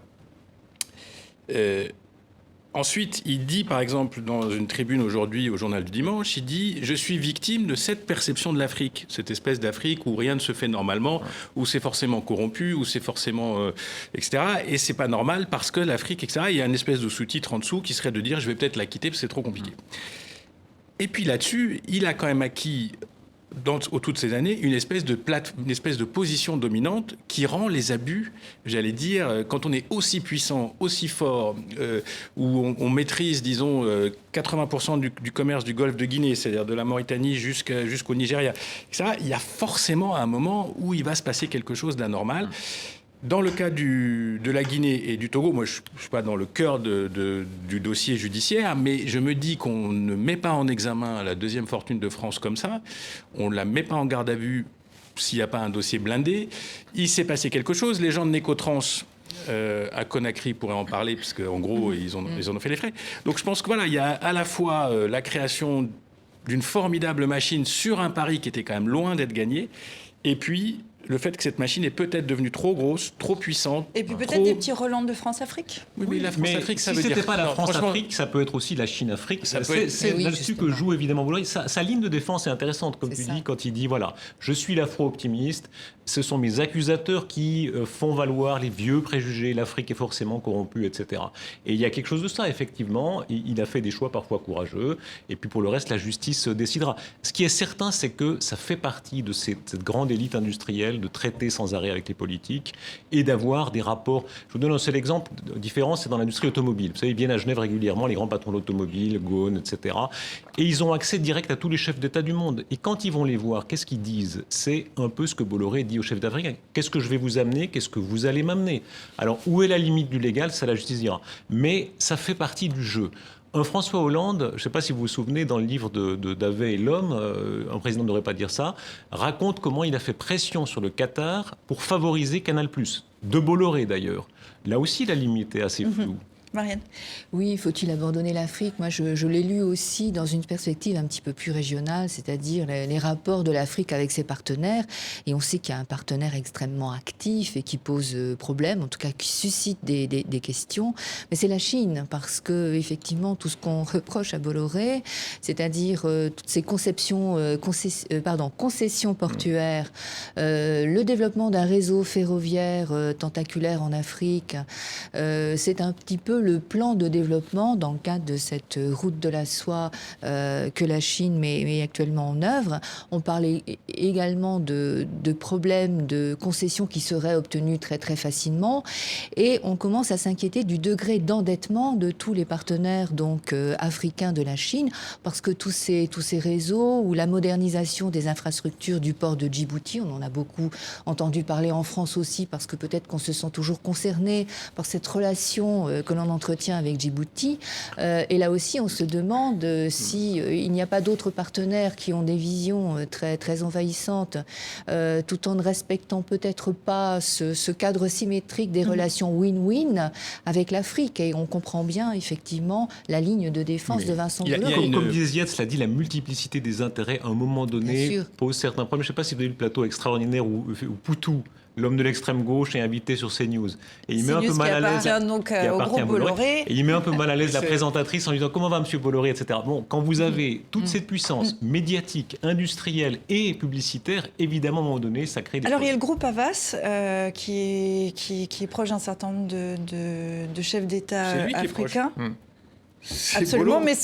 Ensuite, il dit, par exemple, dans une tribune aujourd'hui au Journal du Dimanche, il dit « Je suis victime de cette perception de l'Afrique, cette espèce d'Afrique où rien ne se fait normalement, où c'est forcément corrompu, où c'est forcément... etc. Et c'est pas normal parce que l'Afrique, etc. » Il y a une espèce de sous-titre en dessous qui serait de dire « Je vais peut-être la quitter parce que c'est trop compliqué. » Et puis là-dessus, il a quand même acquis... au toutes ces années, une espèce de position dominante qui rend les abus, j'allais dire, quand on est aussi puissant, aussi fort, où on maîtrise, disons, 80% du commerce du golfe de Guinée, c'est-à-dire de la Mauritanie jusqu'au Nigeria, etc., il y a forcément un moment où il va se passer quelque chose d'anormal. Dans le cas de la Guinée et du Togo, moi je ne suis pas dans le cœur du dossier judiciaire, mais je me dis qu'on ne met pas en examen la deuxième fortune de France comme ça, on ne la met pas en garde à vue s'il n'y a pas un dossier blindé. Il s'est passé quelque chose, les gens de Nécotrans à Conakry pourraient en parler, parce qu'en gros ils en ont fait les frais. Donc je pense que voilà, il y a à la fois la création d'une formidable machine sur un pari qui était quand même loin d'être gagné, et puis le fait que cette machine est peut-être devenue trop grosse, trop puissante. Et puis peut-être des petits relents de France-Afrique. Oui, mais la France-Afrique, ça si veut dire... Si c'était pas la France-Afrique, ça peut être aussi la Chine-Afrique. C'est là-dessus que joue évidemment Bolloré. Sa ligne de défense est intéressante, comme tu dis, quand il dit, voilà, je suis l'afro-optimiste, ce sont mes accusateurs qui font valoir les vieux préjugés, l'Afrique est forcément corrompue, etc. Et il y a quelque chose de ça, effectivement. Il a fait des choix parfois courageux, et puis pour le reste, la justice décidera. Ce qui est certain, c'est que ça fait partie de cette grande élite industrielle de traiter sans arrêt avec les politiques et d'avoir des rapports. Je vous donne un seul exemple différent, c'est dans l'industrie automobile. Vous savez, ils viennent à Genève régulièrement, les grands patrons d'automobile, Ghosn, etc. Et ils ont accès direct à tous les chefs d'État du monde. Et quand ils vont les voir, qu'est-ce qu'ils disent? C'est un peu ce que Bolloré dit aux chefs d'Afrique. Qu'est-ce que je vais vous amener? Qu'est-ce que vous allez m'amener? Alors, où est la limite du légal? Ça, la justice dira. Mais ça fait partie du jeu. Un François Hollande, je ne sais pas si vous vous souvenez, dans le livre de Davet et l'homme, un président ne devrait pas dire ça, raconte comment il a fait pression sur le Qatar pour favoriser Canal+, de Bolloré d'ailleurs. Là aussi, la limite est assez floue. Marianne. Oui, faut-il abandonner l'Afrique? Moi, je l'ai lu aussi dans une perspective un petit peu plus régionale, c'est-à-dire les rapports de l'Afrique avec ses partenaires. Et on sait qu'il y a un partenaire extrêmement actif et qui pose problème, en tout cas qui suscite des questions. Mais c'est la Chine, parce que effectivement, tout ce qu'on reproche à Bolloré, c'est-à-dire toutes ces concessions portuaires, le développement d'un réseau ferroviaire tentaculaire en Afrique, c'est un petit peu le plan de développement dans le cadre de cette route de la soie que la Chine met actuellement en œuvre. On parlait également de problèmes de concessions qui seraient obtenues très très facilement, et on commence à s'inquiéter du degré d'endettement de tous les partenaires donc africains de la Chine, parce que tous ces réseaux ou la modernisation des infrastructures du port de Djibouti, on en a beaucoup entendu parler en France aussi, parce que peut-être qu'on se sent toujours concerné par cette relation que l'on entretient avec Djibouti. Et là aussi, on se demande si il n'y a pas d'autres partenaires qui ont des visions très, très envahissantes, tout en ne respectant peut-être pas ce cadre symétrique des relations win-win avec l'Afrique. Et on comprend bien, effectivement, la ligne de défense de Vincent Bolloré. Comme disait Ziad, cela dit, la multiplicité des intérêts, à un moment donné, pose certains problèmes. Je ne sais pas si vous avez vu le plateau extraordinaire où Poutou, l'homme de l'extrême gauche, est invité sur CNews. Et il met un peu mal à l'aise. Donc au groupe Bolloré. Et il met un peu mal à l'aise la présentatrice en lui disant comment va Monsieur Bolloré, etc. Bon, quand vous avez toute cette puissance médiatique, industrielle et publicitaire, évidemment, à un moment donné, ça crée des Alors il y a le problèmes. groupe Havas qui est proche d'un certain nombre de chefs d'État africains. Absolument, mais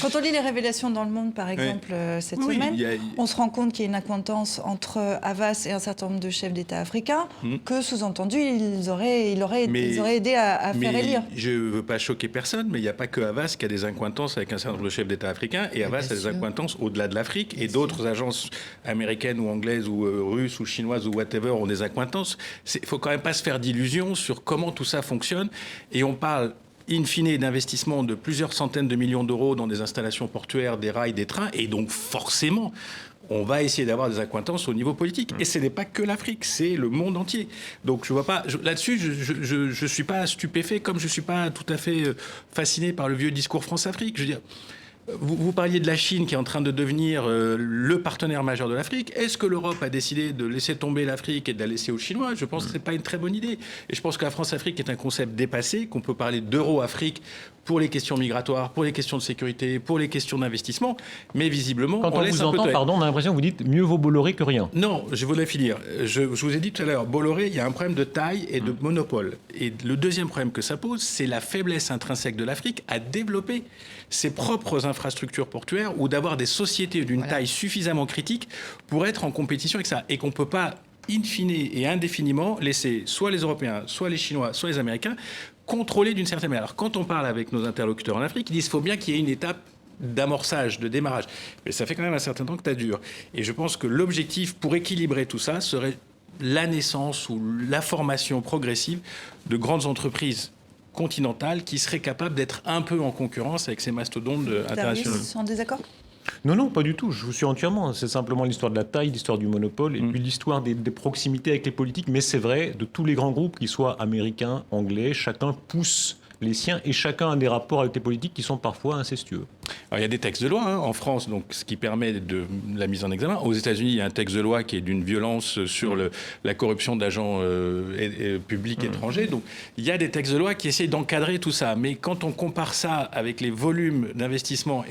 quand on lit les révélations dans Le Monde, par exemple, cette semaine, on se rend compte qu'il y a une accointance entre Havas et un certain nombre de chefs d'État africains, que sous-entendu, ils auraient aidé à faire élire. Je ne veux pas choquer personne, mais il n'y a pas que Havas qui a des accointances avec un certain nombre de chefs d'État africains, et Havas a des accointances au-delà de l'Afrique, et d'autres agences américaines ou anglaises ou russes ou chinoises ou whatever ont des accointances. Il ne faut quand même pas se faire d'illusions sur comment tout ça fonctionne, et on parle in fine d'investissement de plusieurs centaines de millions d'euros dans des installations portuaires, des rails, des trains, et donc forcément, on va essayer d'avoir des accointances au niveau politique. Et ce n'est pas que l'Afrique, c'est le monde entier. Donc je vois pas, là-dessus, je suis pas stupéfait, comme je suis pas tout à fait fasciné par le vieux discours France-Afrique. Je veux dire, vous parliez de la Chine qui est en train de devenir le partenaire majeur de l'Afrique. Est-ce que l'Europe a décidé de laisser tomber l'Afrique et de la laisser aux Chinois? Je pense que ce n'est pas une très bonne idée. Et je pense que la France-Afrique est un concept dépassé, qu'on peut parler d'Euro-Afrique pour les questions migratoires, pour les questions de sécurité, pour les questions d'investissement. Mais visiblement, quand on laisse vous un entend, peu on a l'impression que vous dites mieux vaut Bolloré que rien. Non, je voulais finir. Je vous ai dit tout à l'heure, Bolloré, il y a un problème de taille et de monopole. Et le deuxième problème que ça pose, c'est la faiblesse intrinsèque de l'Afrique à développer ses propres infrastructures portuaires ou d'avoir des sociétés d'une taille suffisamment critique pour être en compétition avec ça. Et qu'on ne peut pas, in fine et indéfiniment, laisser soit les Européens, soit les Chinois, soit les Américains contrôler d'une certaine manière. Alors, quand on parle avec nos interlocuteurs en Afrique, ils disent qu'il faut bien qu'il y ait une étape d'amorçage, de démarrage. Mais ça fait quand même un certain temps que ça dure. Et je pense que l'objectif pour équilibrer tout ça serait la naissance ou la formation progressive de grandes entreprises continentales qui seraient capables d'être un peu en concurrence avec ces mastodontes internationaux. Darius, en désaccord ? Non, pas du tout. Je vous suis entièrement. C'est simplement l'histoire de la taille, l'histoire du monopole, et puis l'histoire des proximités avec les politiques. Mais c'est vrai, de tous les grands groupes, qu'ils soient américains, anglais, chacun pousse les siens et chacun a des rapports avec les politiques qui sont parfois incestueux. Alors, il y a des textes de loi en France, donc, ce qui permet de la mise en examen. Aux États-Unis, il y a un texte de loi qui est d'une violence sur la corruption d'agents publics étrangers. Donc, il y a des textes de loi qui essayent d'encadrer tout ça. Mais quand on compare ça avec les volumes d'investissement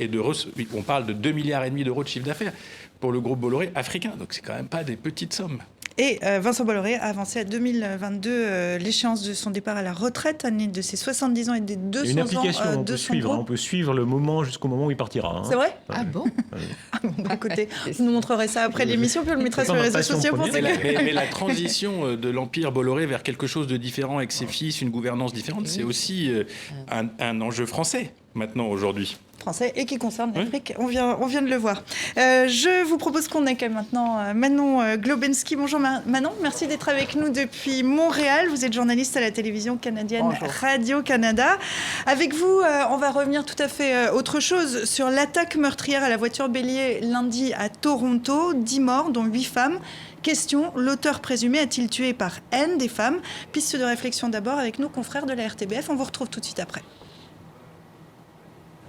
on parle de 2,5 milliards d'euros de chiffre d'affaires pour le groupe Bolloré africain. Donc, c'est quand même pas des petites sommes. Et Vincent Bolloré a avancé à 2022 l'échéance de son départ à la retraite, année de ses 70 ans et des 200 ans. Une application, on peut suivre le moment jusqu'au moment où il partira. C'est vrai ? Ah bon ? Écoutez, vous nous montrerez ça après l'émission, puis on le mettra sur les réseaux sociaux. Mais la transition de l'empire Bolloré vers quelque chose de différent avec ses fils, une gouvernance différente, c'est aussi un enjeu français maintenant, aujourd'hui. français et qui concerne l'Afrique. On vient de le voir. Je vous propose qu'on accueille maintenant Manon Globensky. Bonjour Manon, merci d'être avec nous depuis Montréal. Vous êtes journaliste à la télévision canadienne Radio-Canada. Avec vous, on va revenir tout à fait autre chose sur l'attaque meurtrière à la voiture bélier lundi à Toronto. 10 morts, dont 8 femmes. Question, l'auteur présumé a-t-il tué par haine des femmes? Piste de réflexion d'abord avec nos confrères de la RTBF. On vous retrouve tout de suite après.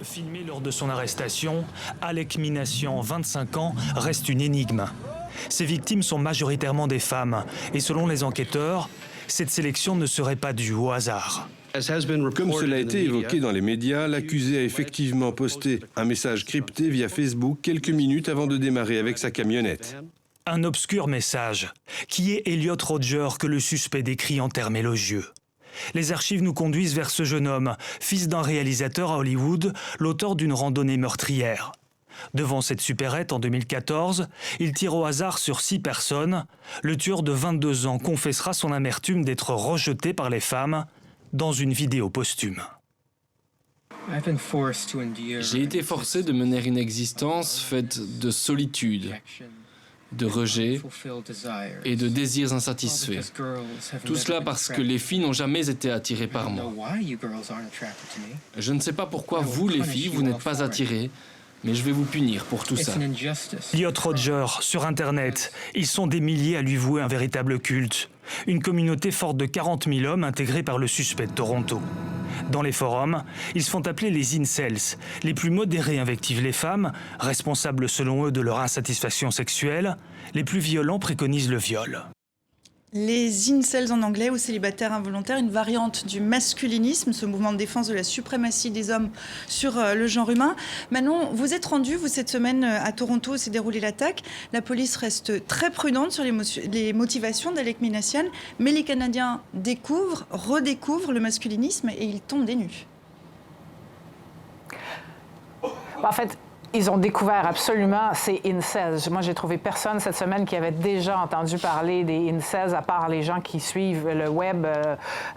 Filmé lors de son arrestation, Alec Minassian, 25 ans, reste une énigme. Ses victimes sont majoritairement des femmes et selon les enquêteurs, cette sélection ne serait pas due au hasard. Comme cela a été évoqué dans les médias, l'accusé a effectivement posté un message crypté via Facebook quelques minutes avant de démarrer avec sa camionnette. Un obscur message, qui est Elliot Rodger que le suspect décrit en termes élogieux. Les archives nous conduisent vers ce jeune homme, fils d'un réalisateur à Hollywood, l'auteur d'une randonnée meurtrière. Devant cette supérette en 2014, il tire au hasard sur 6 personnes. Le tueur de 22 ans confessera son amertume d'être rejeté par les femmes dans une vidéo posthume. J'ai été forcé de mener une existence faite de solitude, de rejet et de désirs insatisfaits. Tout cela parce que les filles n'ont jamais été attirées par moi. Je ne sais pas pourquoi vous, les filles, vous n'êtes pas attirées, mais je vais vous punir pour tout ça. Elliot Rodger, sur Internet, ils sont des milliers à lui vouer un véritable culte. Une communauté forte de 40 000 hommes intégrés par le suspect de Toronto. Dans les forums, ils se font appeler les incels. Les plus modérés invectivent les femmes, responsables selon eux de leur insatisfaction sexuelle. Les plus violents préconisent le viol. Les incels en anglais, ou célibataires involontaires, une variante du masculinisme, ce mouvement de défense de la suprématie des hommes sur le genre humain. Manon, vous êtes rendue, vous, cette semaine à Toronto, où s'est déroulée l'attaque. La police reste très prudente sur les motivations d'Alec Minassian, mais les Canadiens redécouvrent le masculinisme et ils tombent des nues. En fait, ils ont découvert absolument ces incels. Moi, j'ai trouvé personne cette semaine qui avait déjà entendu parler des incels, à part les gens qui suivent le web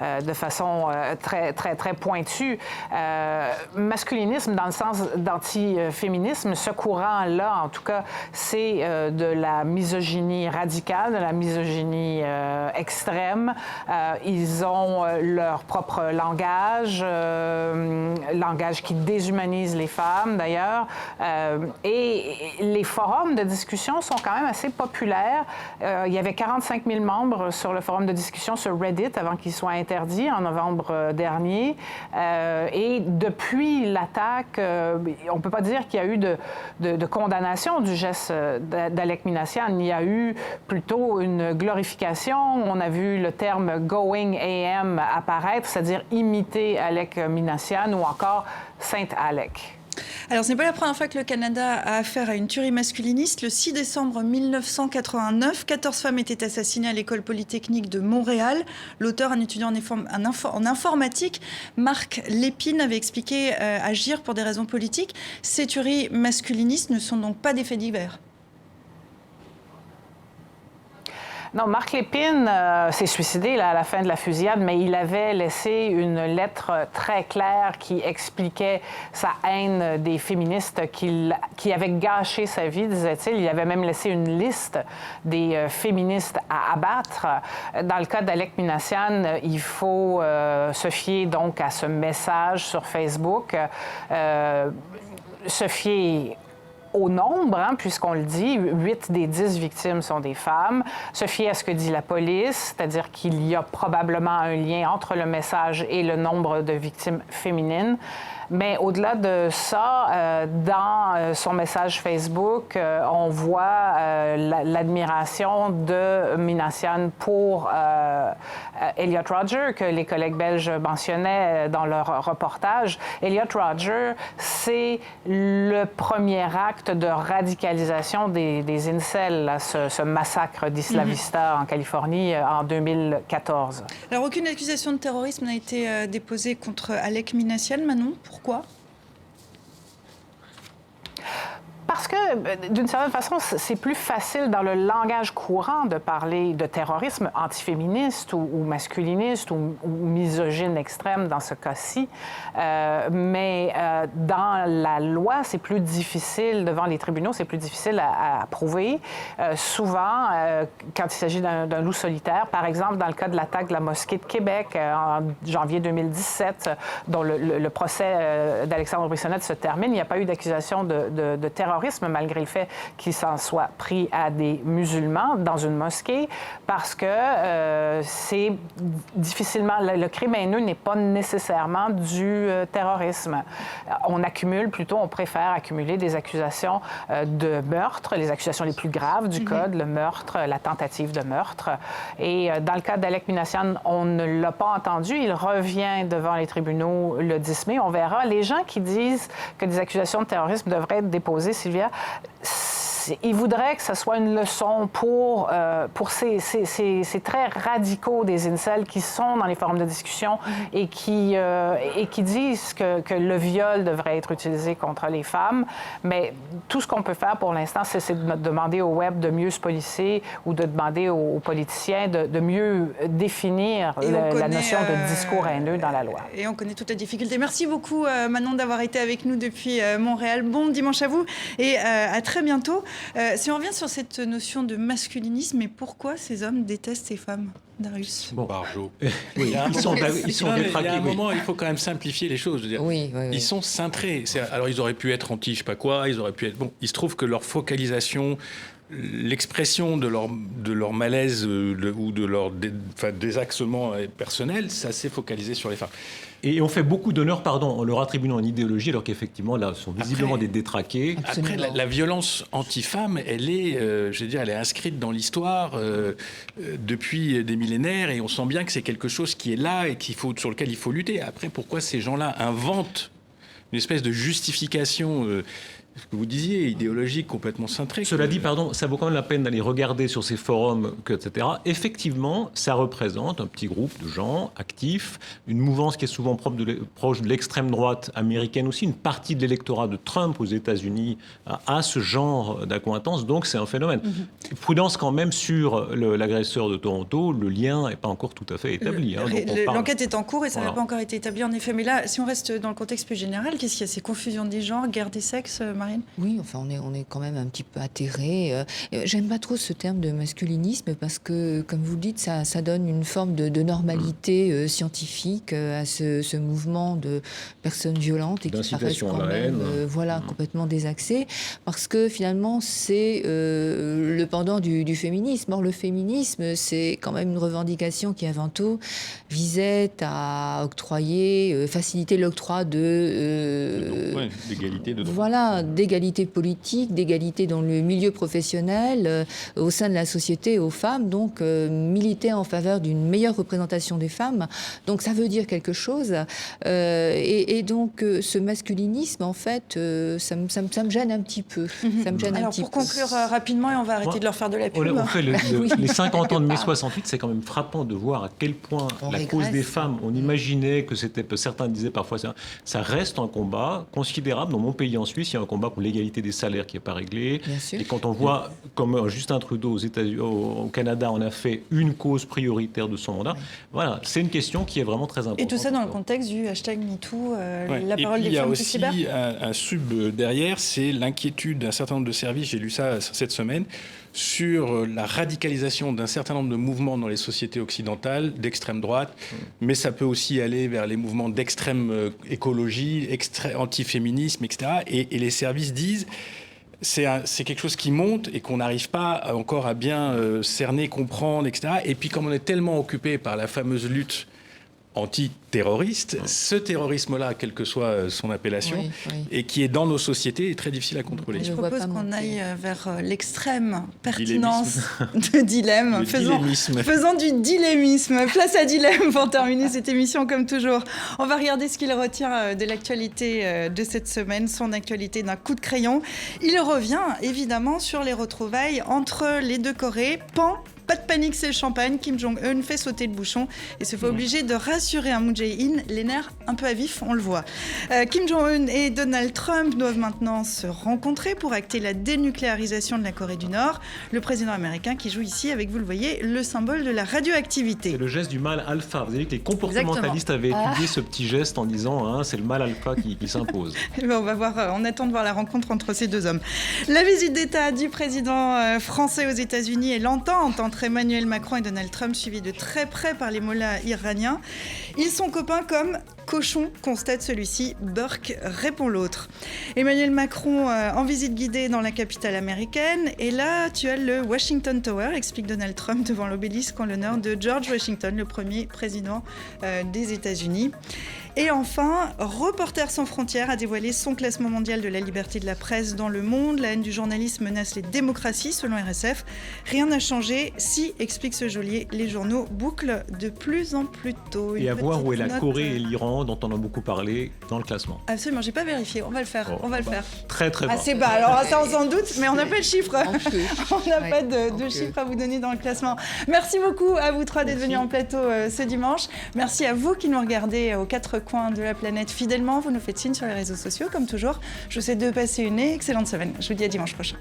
de façon très, très, très pointue. Masculinisme dans le sens d'antiféminisme, ce courant-là, en tout cas, c'est de la misogynie radicale, de la misogynie extrême. Ils ont leur propre langage, langage qui déshumanise les femmes, d'ailleurs. Et les forums de discussion sont quand même assez populaires. Il y avait 45 000 membres sur le forum de discussion sur Reddit avant qu'il soit interdit en novembre dernier. Et depuis l'attaque, on ne peut pas dire qu'il y a eu de condamnation du geste d'Alec Minassian. Il y a eu plutôt une glorification. On a vu le terme « going AM » apparaître, c'est-à-dire imiter Alec Minassian ou encore « Saint Alec ». Alors, ce n'est pas la première fois que le Canada a affaire à une tuerie masculiniste. Le 6 décembre 1989, 14 femmes étaient assassinées à l'école polytechnique de Montréal. L'auteur, un étudiant en informatique, Marc Lépine, avait expliqué agir pour des raisons politiques. Ces tueries masculinistes ne sont donc pas des faits divers. Non, Marc Lépine s'est suicidé là, à la fin de la fusillade, mais il avait laissé une lettre très claire qui expliquait sa haine des féministes qui avaient gâché sa vie, disait-il. Il avait même laissé une liste des féministes à abattre. Dans le cas d'Alec Minassian, il faut se fier donc à ce message sur Facebook, se fier au nombre, puisqu'on le dit, 8 des 10 victimes sont des femmes. Se fier à ce que dit la police, c'est-à-dire qu'il y a probablement un lien entre le message et le nombre de victimes féminines. Mais au-delà de ça, dans son message Facebook, on voit l'admiration de Minassian pour Elliot Rodger, que les collègues belges mentionnaient dans leur reportage. Elliot Rodger, c'est le premier acte de radicalisation des incels, là, ce massacre d'Isla Vista en Californie en 2014. Alors, aucune accusation de terrorisme n'a été déposée contre Alec Minassian, Manon. Pourquoi ? Parce que, d'une certaine façon, c'est plus facile dans le langage courant de parler de terrorisme antiféministe ou masculiniste ou misogyne extrême dans ce cas-ci. Mais dans la loi, c'est plus difficile, devant les tribunaux, c'est plus difficile à prouver. Souvent, quand il s'agit d'un loup solitaire, par exemple, dans le cas de l'attaque de la mosquée de Québec en janvier 2017, dont le procès d'Alexandre Brissonnette se termine, il n'y a pas eu d'accusation de terrorisme, malgré le fait qu'il s'en soit pris à des musulmans dans une mosquée, parce que c'est difficilement... Le crime haineux n'est pas nécessairement du terrorisme. On préfère accumuler des accusations de meurtre, les accusations les plus graves du code, le meurtre, la tentative de meurtre. Et dans le cas d'Alec Minassian, on ne l'a pas entendu. Il revient devant les tribunaux le 10 mai. On verra. Les gens qui disent que des accusations de terrorisme devraient être déposées, Sylvia, ils voudraient que ce soit une leçon pour ces traits radicaux des incels qui sont dans les forums de discussion et qui disent que le viol devrait être utilisé contre les femmes. Mais tout ce qu'on peut faire pour l'instant, c'est de demander au web de mieux se policer ou de demander aux politiciens de mieux définir la notion de discours haineux dans la loi. Et on connaît toute la difficulté. Merci beaucoup, Manon, d'avoir été avec nous depuis Montréal. Bon dimanche à vous et à très bientôt. Si on revient sur cette notion de masculinisme, mais pourquoi ces hommes détestent ces femmes, Darius? Barjo. Oui, ils sont détraqués. Il y a un moment, il faut quand même simplifier les choses. Je veux dire, ils sont cintrés. Alors, ils auraient pu être anti, je sais pas quoi, ils auraient pu être... Bon, il se trouve que leur focalisation, l'expression de leur malaise ou de leur désaxement personnel, ça s'est focalisé sur les femmes. Et on fait beaucoup d'honneur, en leur attribuant une idéologie, alors qu'effectivement, là, ce sont visiblement des détraqués. Après, la violence anti-femme, elle est inscrite dans l'histoire depuis des millénaires, et on sent bien que c'est quelque chose qui est là et sur lequel il faut lutter. Après, pourquoi ces gens-là inventent une espèce de justification ce que vous disiez, idéologique, complètement cintrée. Cela dit, ça vaut quand même la peine d'aller regarder sur ces forums, etc. Effectivement, ça représente un petit groupe de gens actifs, une mouvance qui est souvent proche de l'extrême droite américaine aussi. Une partie de l'électorat de Trump aux États-Unis a ce genre d'accointance, donc c'est un phénomène. Prudence quand même sur l'agresseur de Toronto, le lien n'est pas encore tout à fait établi. L'enquête est en cours et ça n'a pas encore été établi en effet. Mais là, si on reste dans le contexte plus général, qu'est-ce qu'il y a? Ces confusions des genres, guerre des sexes, Marianne? Oui, enfin, on est quand même un petit peu atterré. J'aime pas trop ce terme de masculinisme parce que, comme vous le dites, ça donne une forme de normalité scientifique à ce mouvement de personnes violentes et qui paraissent quand même complètement désaxées, parce que finalement, c'est le pendant du féminisme. Or, le féminisme, c'est quand même une revendication qui, avant tout, visait à faciliter l'octroi d'égalité de droits. Voilà, d'égalité politique, d'égalité dans le milieu professionnel, au sein de la société, aux femmes, donc militer en faveur d'une meilleure représentation des femmes. Donc ça veut dire quelque chose. Et donc ce masculinisme, en fait, ça me gêne un petit peu. Ça me gêne Alors pour conclure rapidement, et on va arrêter de leur faire de la pub. On fait les 50 ans de mai 68, c'est quand même frappant de voir à quel point la cause des femmes, on imaginait que c'était, certains disaient parfois, ça reste un combat considérable. Dans mon pays, en Suisse, il y a un combat pour l'égalité des salaires qui n'est pas réglé. Et quand on voit comme Justin Trudeau aux États-Unis, au Canada, on a fait une cause prioritaire de son mandat. Voilà, c'est une question qui est vraiment très importante. Et tout ça dans le contexte du hashtag MeToo, la parole des femmes qui cyber. Il y a aussi un sub derrière, c'est l'inquiétude d'un certain nombre de services, j'ai lu ça cette semaine, sur la radicalisation d'un certain nombre de mouvements dans les sociétés occidentales, d'extrême droite, mais ça peut aussi aller vers les mouvements d'extrême écologie, antiféminisme, etc. Et les services disent c'est quelque chose qui monte et qu'on n'arrive pas encore à bien cerner, comprendre, etc. Et puis comme on est tellement occupé par la fameuse lutte antiterroriste, ce terrorisme-là, quelle que soit son appellation, et qui est dans nos sociétés, est très difficile à contrôler. Je propose qu'on aille vers l'extrême pertinence de dilemme. Faisons du dilemmisme. Place à dilemme pour terminer cette émission comme toujours. On va regarder ce qu'il retient de l'actualité de cette semaine, son actualité d'un coup de crayon. Il revient évidemment sur les retrouvailles entre les deux Corées. Pas de panique, c'est le champagne. Kim Jong-un fait sauter le bouchon et se fait obliger de rassurer un Moon Jae-in Moon-Jae-in, les nerfs un peu à vif, on le voit. Kim Jong-un et Donald Trump doivent maintenant se rencontrer pour acter la dénucléarisation de la Corée du Nord. Le président américain qui joue ici, avec, vous le voyez, le symbole de la radioactivité. C'est le geste du mal alpha. Vous avez vu que les comportementalistes avaient étudié ce petit geste en disant c'est le mal alpha qui s'impose. On va voir, on attend de voir la rencontre entre ces deux hommes. La visite d'État du président français aux États-Unis et l'entente entre Emmanuel Macron et Donald Trump, suivie de très près par les mollahs iraniens. Ils sont copains comme cochons, constate celui-ci. Burke répond l'autre. Emmanuel Macron en visite guidée dans la capitale américaine. Et là, tu as le Washington Tower, explique Donald Trump devant l'obélisque en l'honneur de George Washington, le premier président des États-Unis. Et enfin, Reporters sans frontières a dévoilé son classement mondial de la liberté de la presse dans le monde. La haine du journalisme menace les démocraties, selon RSF. Rien n'a changé si, explique ce geôlier, les journaux bouclent de plus en plus tôt. Et à voir où est la Corée et l'Iran, dont on a beaucoup parlé, dans le classement. Absolument, j'ai pas vérifié. On va le faire. On va le faire. Très très bas. Assez bas. Alors ça, on s'en doute, mais on n'a pas de chiffre. On n'a pas de chiffre à vous donner dans le classement. Merci beaucoup à vous trois d'être venus en plateau ce dimanche. Merci à vous qui nous regardez aux quatre coins de la planète fidèlement. Vous nous faites signe sur les réseaux sociaux, comme toujours. Je vous souhaite de passer une excellente semaine. Je vous dis à dimanche prochain.